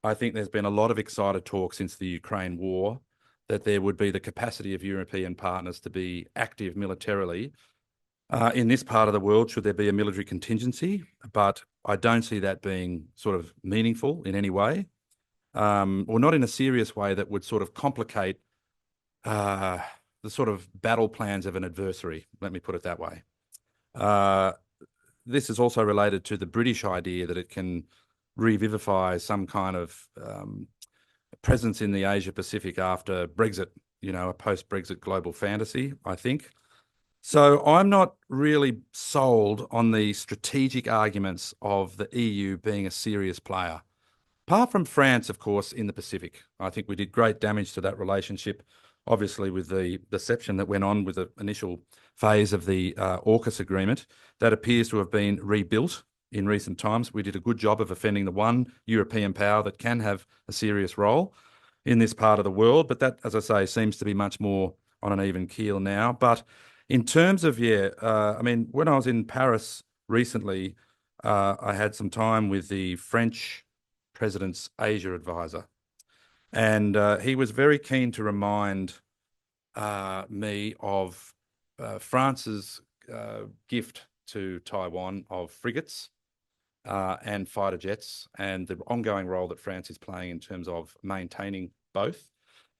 I think there's been a lot of excited talk since the Ukraine war that there would be the capacity of European partners to be active militarily in this part of the world should there be a military contingency, but I don't see that being sort of meaningful in any way, or not in a serious way that would sort of complicate the sort of battle plans of an adversary, let me put it that way. This is also related to the British idea that it can revivify some kind of presence in the Asia-Pacific after Brexit, you know, a post-Brexit global fantasy, I think. So I'm not really sold on the strategic arguments of the EU being a serious player. Apart from France, of course, in the Pacific. I think we did great damage to that relationship, obviously with the deception that went on with the initial phase of the AUKUS agreement. That appears to have been rebuilt in recent times. We did a good job of offending the one European power that can have a serious role. in this part of the world. But that, as I say, seems to be much more on an even keel now. But in terms of, I mean, when I was in Paris recently, I had some time with the French president's Asia advisor. And he was very keen to remind me of France's gift to Taiwan of frigates and fighter jets, and the ongoing role that France is playing in terms of maintaining both.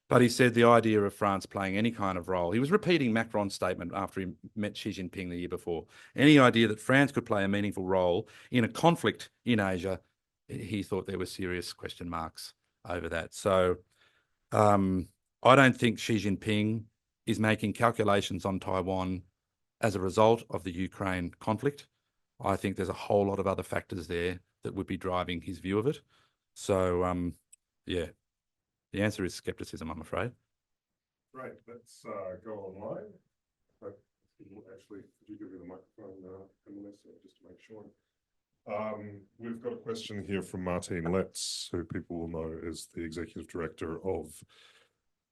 But he said the idea of France playing any kind of role, he was repeating Macron's statement after he met Xi Jinping the year before, any idea that France could play a meaningful role in a conflict in Asia, he thought there were serious question marks over that. So I don't think Xi Jinping is making calculations on Taiwan as a result of the Ukraine conflict. I think there's a whole lot of other factors there that would be driving his view of it. So, yeah, the answer is skepticism, I'm afraid. Right, let's go online. Actually, could you give me the microphone, Melissa, just to make sure? We've got a question here from Martine Letts, who people will know is the Executive Director of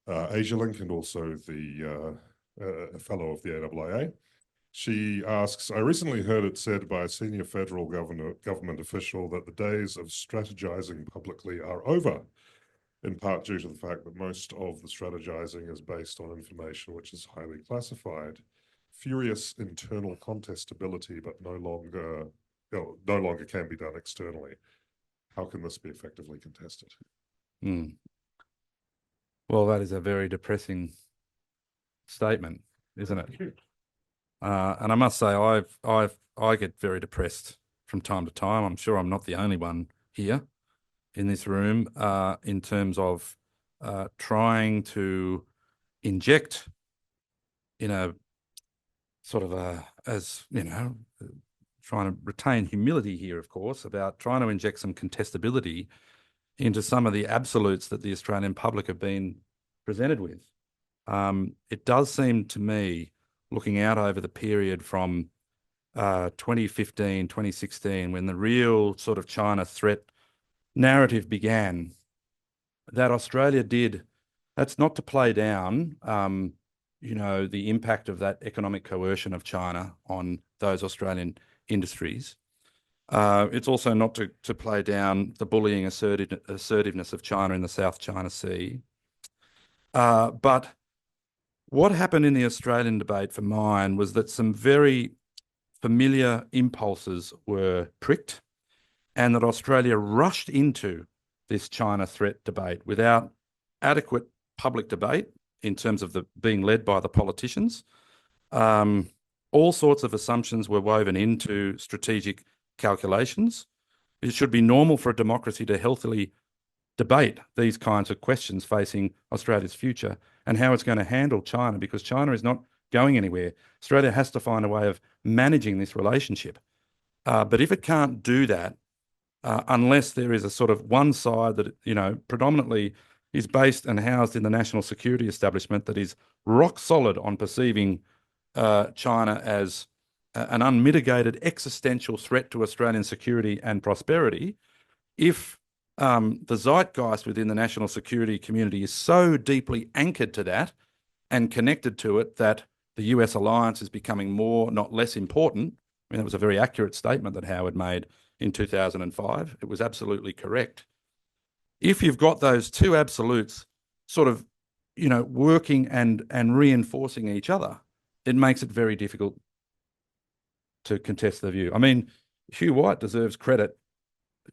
AsiaLink and also the Fellow of the AIIA. She asks, I recently heard it said by a senior federal government official that the days of strategizing publicly are over, in part due to the fact that most of the strategizing is based on information which is highly classified. Furious internal contestability, but no longer can be done externally. How can this be effectively contested? Well, that is a very depressing statement, isn't it? And I must say, I get very depressed from time to time. I'm sure I'm not the only one here in this room in terms of trying to inject in a sort of trying to retain humility here, of course, about trying to inject some contestability into some of the absolutes that the Australian public have been presented with. It does seem to me, looking out over the period from 2015, 2016, when the real sort of China threat narrative began, that Australia did, that's not to play down, the impact of that economic coercion of China on those Australian industries. It's also not to play down the bullying assertiveness of China in the South China Sea. But what happened in the Australian debate for mine was that some very familiar impulses were pricked, and that Australia rushed into this China threat debate without adequate public debate in terms of being led by the politicians. All sorts of assumptions were woven into strategic calculations. It should be normal for a democracy to healthily debate these kinds of questions facing Australia's future and how it's going to handle China, because China is not going anywhere. Australia has to find a way of managing this relationship. But if it can't do that, unless there is a sort of one side that, predominantly is based and housed in the national security establishment that is rock solid on perceiving China as an unmitigated existential threat to Australian security and prosperity, if the zeitgeist within the national security community is so deeply anchored to that and connected to it that the US alliance is becoming more, not less important. I mean, that was a very accurate statement that Howard made in 2005. It was absolutely correct. If you've got those two absolutes sort of, working and reinforcing each other, it makes it very difficult to contest the view. I mean, Hugh White deserves credit,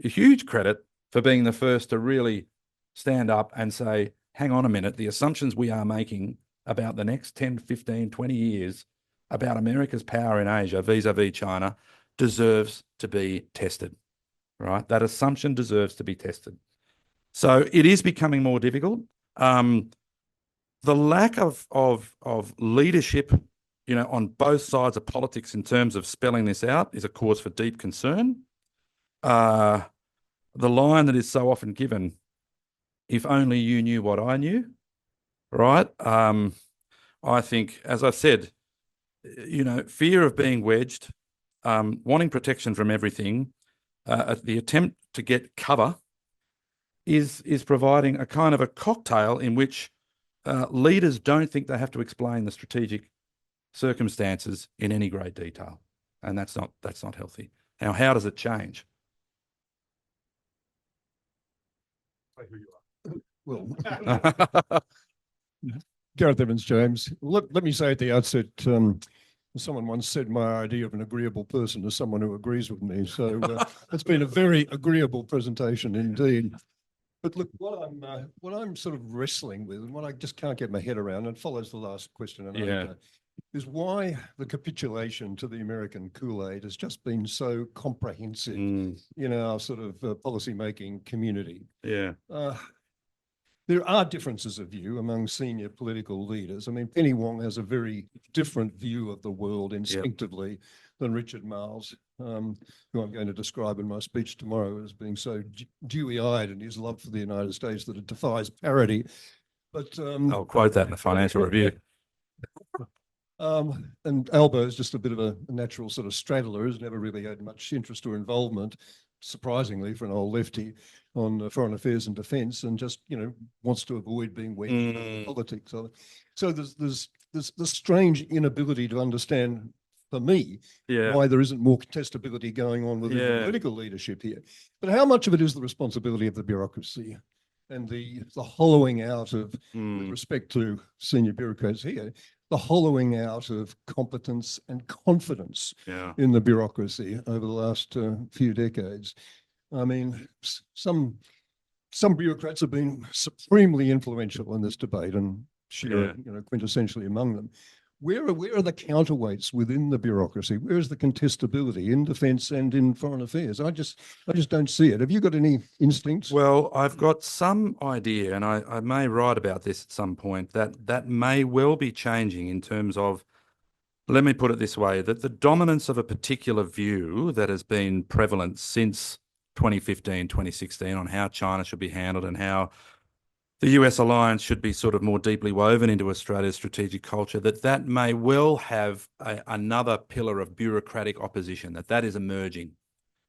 huge credit, for being the first to really stand up and say, hang on a minute, the assumptions we are making about the next 10, 15, 20 years about America's power in Asia vis-a-vis China deserves to be tested, right? That assumption deserves to be tested. So it is becoming more difficult. The lack of leadership, on both sides of politics in terms of spelling this out is a cause for deep concern. The line that is so often given, if only you knew what I knew, right? I think, as I said, fear of being wedged, wanting protection from everything, the attempt to get cover is providing a kind of a cocktail in which leaders don't think they have to explain the strategic circumstances in any great detail, and that's not healthy. Now, how does it change? Who you are. Well, Gareth Evans, James. Let me say at the outset, someone once said my idea of an agreeable person is someone who agrees with me. So it's been a very agreeable presentation indeed. But look, what I'm sort of wrestling with, and what I just can't get my head around, and follows the last question, is why the capitulation to the American Kool-Aid has just been so comprehensive in our sort of policy-making community. Yeah. There are differences of view among senior political leaders. I mean, Penny Wong has a very different view of the world instinctively than Richard Marles, who I'm going to describe in my speech tomorrow as being so dewy-eyed in his love for the United States that it defies parody. But I'll quote that in the Financial Review. And Albo is just a bit of a natural sort of straddler, has never really had much interest or involvement, surprisingly for an old lefty, on foreign affairs and defence, and just, you know, wants to avoid being wedged into politics. So there's this strange inability to understand, for me, why there isn't more contestability going on within the political leadership here. But how much of it is the responsibility of the bureaucracy and the hollowing out of, with respect to senior bureaucrats here, the hollowing out of competence and confidence in the bureaucracy over the last few decades? I mean, some bureaucrats have been supremely influential in this debate, and Shearer, you know, quintessentially among them. Where are the counterweights within the bureaucracy? Where is the contestability in defence and in foreign affairs? I just don't see it. Have you got any instincts? Well, I've got some idea, and I may write about this at some point, that may well be changing in terms of, let me put it this way, that the dominance of a particular view that has been prevalent since 2015, 2016 on how China should be handled and how the US alliance should be sort of more deeply woven into Australia's strategic culture, that may well have another pillar of bureaucratic opposition, that is emerging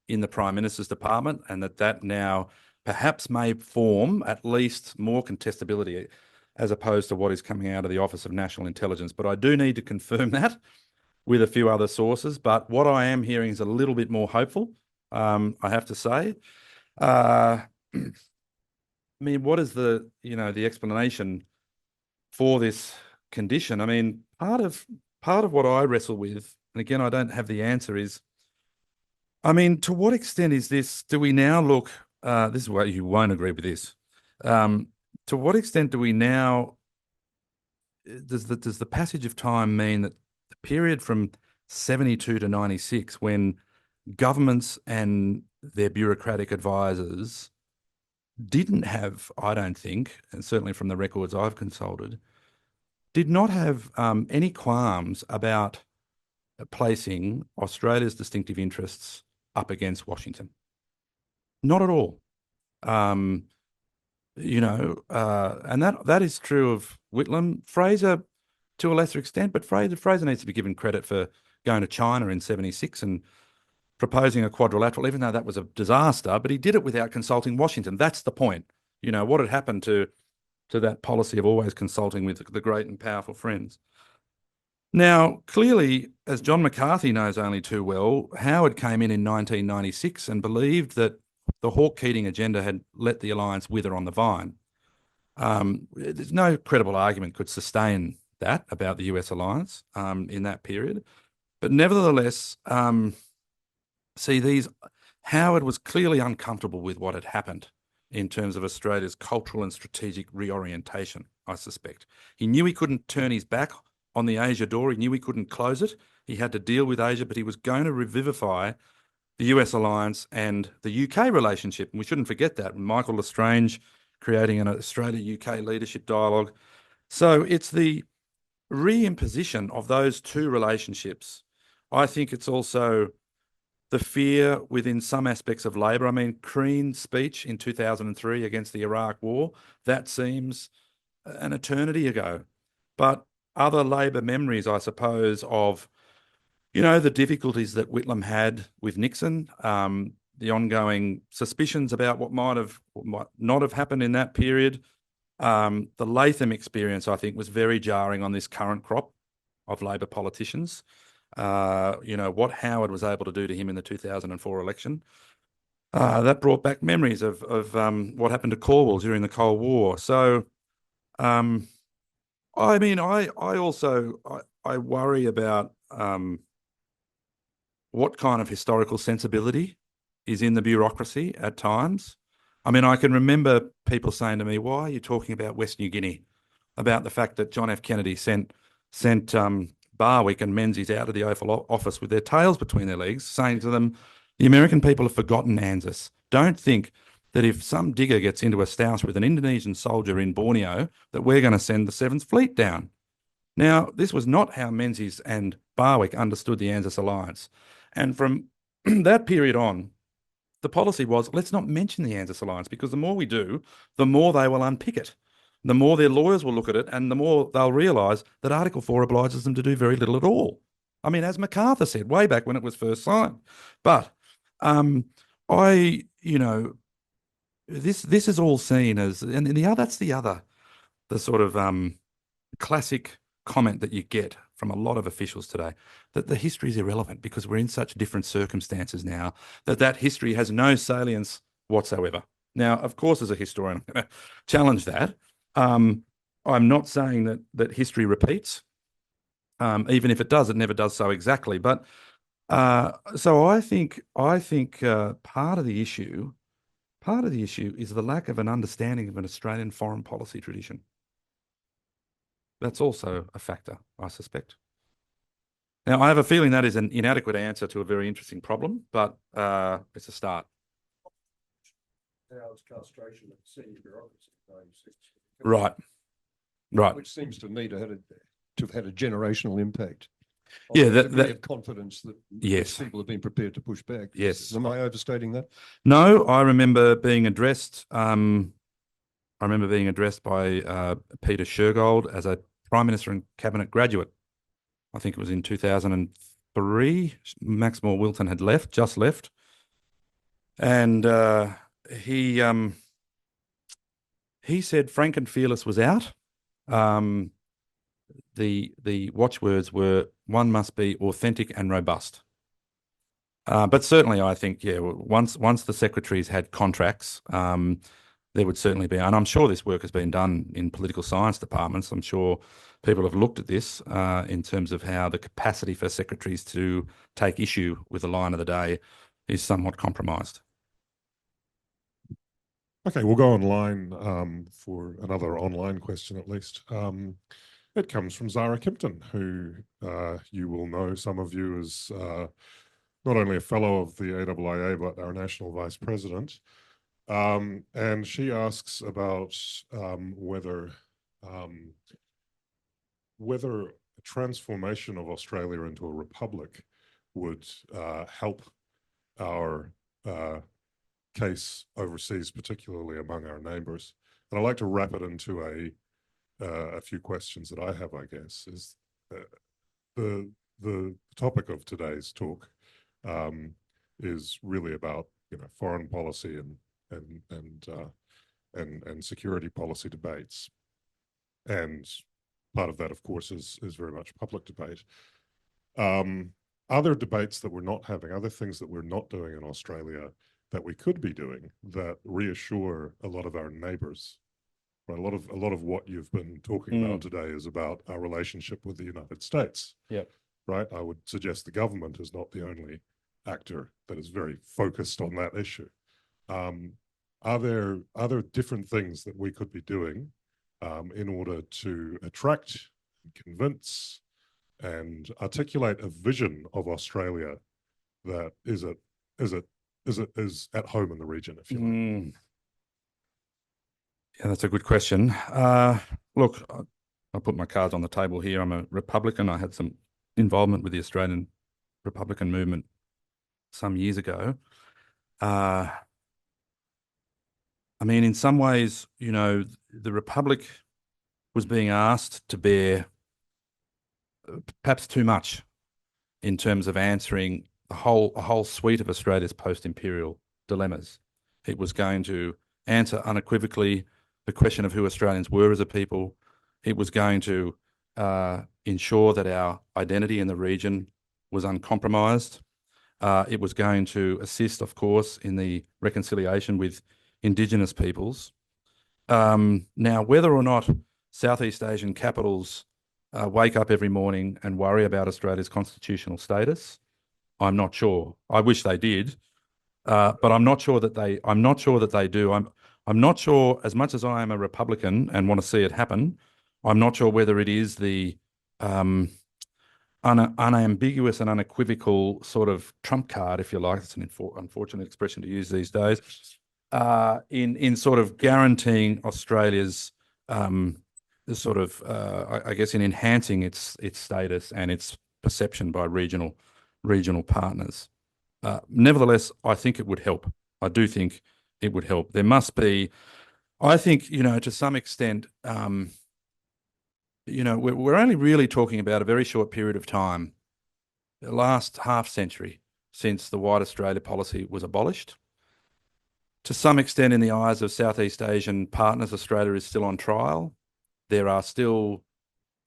in the Prime Minister's department, and that now perhaps may form at least more contestability as opposed to what is coming out of the Office of National Intelligence. But I do need to confirm that with a few other sources. But what I am hearing is a little bit more hopeful, I have to say. I mean, what is the explanation for this condition? I mean, part of what I wrestle with, and again, I don't have the answer, is, I mean, to what extent is this, do we now look, this is where you won't agree with this, to what extent do we now, does the passage of time mean that the period from 72 to 96, when governments and their bureaucratic advisors didn't have, I don't think, and certainly from the records I've consulted, did not have any qualms about placing Australia's distinctive interests up against Washington? Not at all. You know, and that is true of Whitlam. Fraser, to a lesser extent, but Fraser needs to be given credit for going to China in 76 and proposing a quadrilateral, even though that was a disaster, but he did it without consulting Washington. That's the point. You know, what had happened to that policy of always consulting with the great and powerful friends. Now, clearly, as John McCarthy knows only too well, Howard came in 1996 and believed that the Hawke-Keating agenda had let the alliance wither on the vine. There's no credible argument could sustain that about the US alliance in that period. But nevertheless, Howard was clearly uncomfortable with what had happened in terms of Australia's cultural and strategic reorientation, I suspect. He knew he couldn't turn his back on the Asia door. He knew he couldn't close it. He had to deal with Asia, but he was going to revivify the US alliance and the UK relationship. And we shouldn't forget that. Michael Lestrange creating an Australia-UK leadership dialogue. So it's the reimposition of those two relationships. I think it's also the fear within some aspects of Labor. I mean, Crean's speech in 2003 against the Iraq War, that seems an eternity ago. But other Labor memories, I suppose, of, you know, the difficulties that Whitlam had with Nixon, the ongoing suspicions about what might not have happened in that period. The Latham experience, I think, was very jarring on this current crop of Labor politicians. What Howard was able to do to him in the 2004 election. That brought back memories of what happened to Cornwall during the Cold War. So, I worry about what kind of historical sensibility is in the bureaucracy at times. I mean, I can remember people saying to me, "Why are you talking about West New Guinea?" About the fact that John F. Kennedy sent Barwick and Menzies out of the Oval Office with their tails between their legs, saying to them, "The American people have forgotten ANZUS. Don't think that if some digger gets into a stoush with an Indonesian soldier in Borneo, that we're going to send the Seventh Fleet down." Now, this was not how Menzies and Barwick understood the ANZUS alliance. And from that period on, the policy was, let's not mention the ANZUS alliance, because the more we do, the more they will unpick it. The more their lawyers will look at it, and the more they'll realise that Article 4 obliges them to do very little at all. I mean, as MacArthur said way back when it was first signed. But this is all seen as, and that's the sort of classic comment that you get from a lot of officials today, that the history is irrelevant because we're in such different circumstances now that history has no salience whatsoever. Now, of course, as a historian, I'm going to challenge that. I'm not saying that history repeats. Even if it does, it never does so exactly. But so I think part of the issue is the lack of an understanding of an Australian foreign policy tradition. That's also a factor, I suspect. Now, I have a feeling that is an inadequate answer to a very interesting problem, but it's a start. Howard's castration of senior bureaucracy. Right. Which seems to me to have had a generational impact. Yeah, that of confidence that yes, people have been prepared to push back. Yes. Am I overstating that? No, I remember being addressed. I remember being addressed by Peter Shergold as a Prime Minister and Cabinet graduate. I think it was in 2003. Maxwell Wilton had just left. And he said Frank and Fearless was out. The watchwords were, one must be authentic and robust. But certainly I think, once the secretaries had contracts, there would certainly be, and I'm sure this work has been done in political science departments. I'm sure people have looked at this in terms of how the capacity for secretaries to take issue with the line of the day is somewhat compromised. Okay, we'll go online for another online question at least. It comes from Zara Kimpton, who you will know, some of you, as not only a fellow of the AIIA, but our national vice president. And she asks about whether a transformation of Australia into a republic would help our case overseas, particularly among our neighbours. And I'd like to wrap it into a few questions that I have, I guess. Is the topic of today's talk is really about foreign policy and security policy debates, and part of that, of course, is very much public debate. Other debates that we're not having, other things that we're not doing in Australia that we could be doing that reassure a lot of our neighbours. Right? A lot of what you've been talking about today is about our relationship with the United States. Yep. Right. I would suggest the government is not the only actor that is very focused on that issue. Are there different things that we could be doing in order to attract, convince, and articulate a vision of Australia that is at home in the region, if you like? Yeah, that's a good question. Look, I'll put my cards on the table here. I'm a Republican. I had some involvement with the Australian Republican movement some years ago. I mean, in some ways, the Republic was being asked to bear perhaps too much in terms of answering a whole suite of Australia's post-imperial dilemmas. It was going to answer unequivocally the question of who Australians were as a people. It was going to ensure that our identity in the region was uncompromised. It was going to assist, of course, in the reconciliation with Indigenous peoples. Now, whether or not Southeast Asian capitals wake up every morning and worry about Australia's constitutional status, I'm not sure. I wish they did, but I'm not sure that they. I'm not sure that they do. I'm not sure. As much as I am a Republican and want to see it happen, I'm not sure whether it is the unambiguous and unequivocal sort of trump card, if you like. It's an unfortunate expression to use these days. In sort of guaranteeing Australia's sort of I guess in enhancing its status and its perception by regional partners. Nevertheless, I think it would help. I do think it would help. There must be, I think, to some extent, we're only really talking about a very short period of time, the last half century since the White Australia policy was abolished. To some extent, in the eyes of Southeast Asian partners, Australia is still on trial. There are still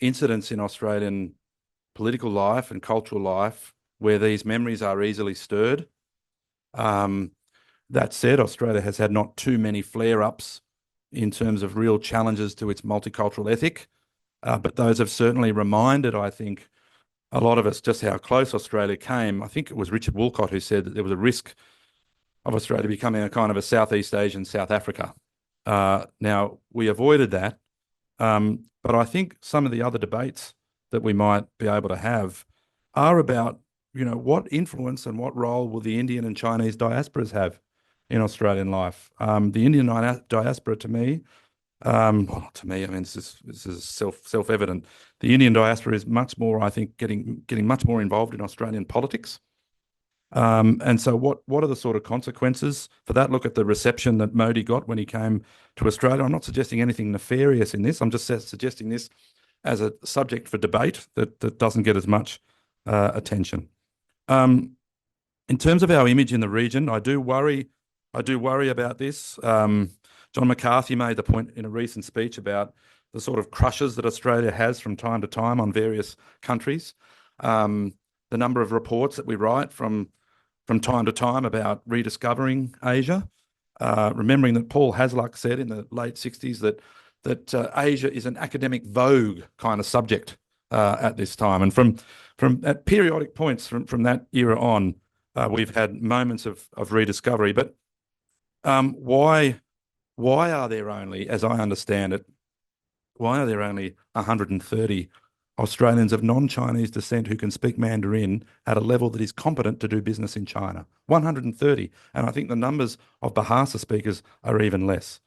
incidents in Australian political life and cultural life where these memories are easily stirred. That said, Australia has had not too many flare-ups in terms of real challenges to its multicultural ethic, but those have certainly reminded, I think, a lot of us just how close Australia came. I think it was Richard Woolcott who said that there was a risk of Australia becoming a kind of a Southeast Asian South Africa. Now, we avoided that, but I think some of the other debates that we might be able to have are about, what influence and what role will the Indian and Chinese diasporas have in Australian life? The Indian diaspora, to me, well, not to me, I mean, this is self-evident. The Indian diaspora is much more, I think, getting much more involved in Australian politics. And so what are the sort of consequences for that? Look at the reception that Modi got when he came to Australia. I'm not suggesting anything nefarious in this. I'm just suggesting this as a subject for debate that doesn't get as much attention. In terms of our image in the region, I do worry about this. John McCarthy made the point in a recent speech about the sort of crushes that Australia has from time to time on various countries. The number of reports that we write from time to time about rediscovering Asia, remembering that Paul Hasluck said in the late 60s that Asia is an academic vogue kind of subject at this time. And from at periodic points from that era on, we've had moments of rediscovery. But why are there only, as I understand it, why are there only 130 Australians of non-Chinese descent who can speak Mandarin at a level that is competent to do business in China? 130. And I think the numbers of Bahasa speakers are even less.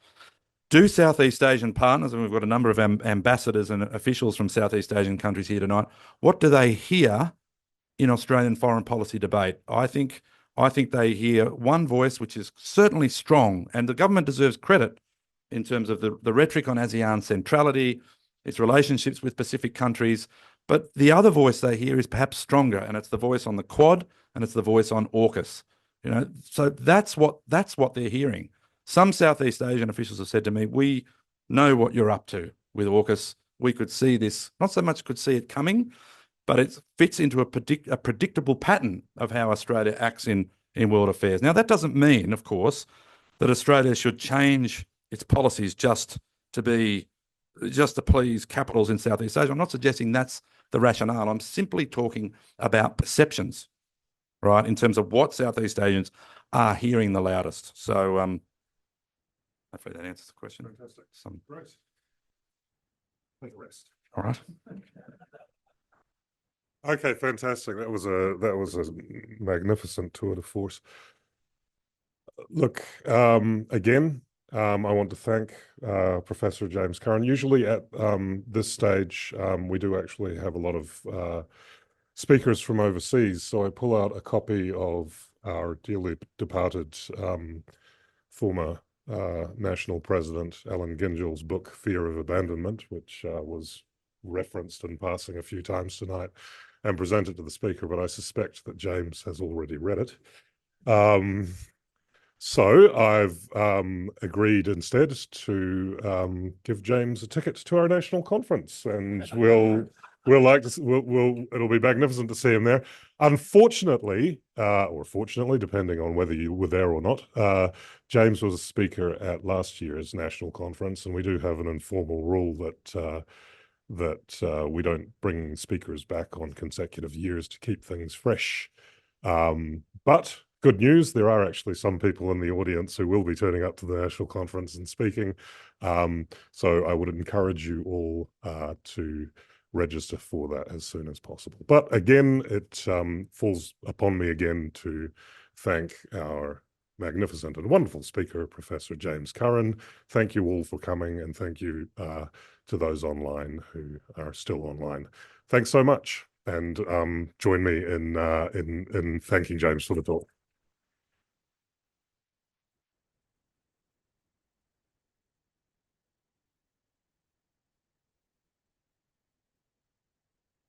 Do Southeast Asian partners, and we've got a number of ambassadors and officials from Southeast Asian countries here tonight, what do they hear in Australian foreign policy debate? I think they hear one voice, which is certainly strong, and the government deserves credit in terms of the rhetoric on ASEAN centrality, its relationships with Pacific countries. But the other voice they hear is perhaps stronger, and it's the voice on the Quad, and it's the voice on AUKUS. So that's what they're hearing. Some Southeast Asian officials have said to me, we know what you're up to with AUKUS. We could see this, not so much could see it coming, but it fits into a predictable pattern of how Australia acts in world affairs. Now, that doesn't mean, of course, that Australia should change its policies just to please capitals in Southeast Asia. I'm not suggesting that's the rationale. I'm simply talking about perceptions, right, in terms of what Southeast Asians are hearing the loudest. So hopefully that answers the question. Fantastic. Great. Take a rest. All right. Okay, fantastic. That was a magnificent tour de force. Look, again, I want to thank Professor James Curran. Usually at this stage, we do actually have a lot of speakers from overseas. So I pull out a copy of our dearly departed former National President Alan Gyngell's book, Fear of Abandonment, which was referenced in passing a few times tonight, and presented to the speaker, but I suspect that James has already read it. So I've agreed instead to give James a ticket to our national conference, and it'll be magnificent to see him there. Unfortunately, or fortunately, depending on whether you were there or not, James was a speaker at last year's national conference, and we do have an informal rule that we don't bring speakers back on consecutive years to keep things fresh. But good news, there are actually some people in the audience who will be turning up to the national conference and speaking. So I would encourage you all to register for that as soon as possible. But again, it falls upon me again to thank our magnificent and wonderful speaker, Professor James Curran. Thank you all for coming, and thank you to those online who are still online. Thanks so much, and join me in thanking James for the talk.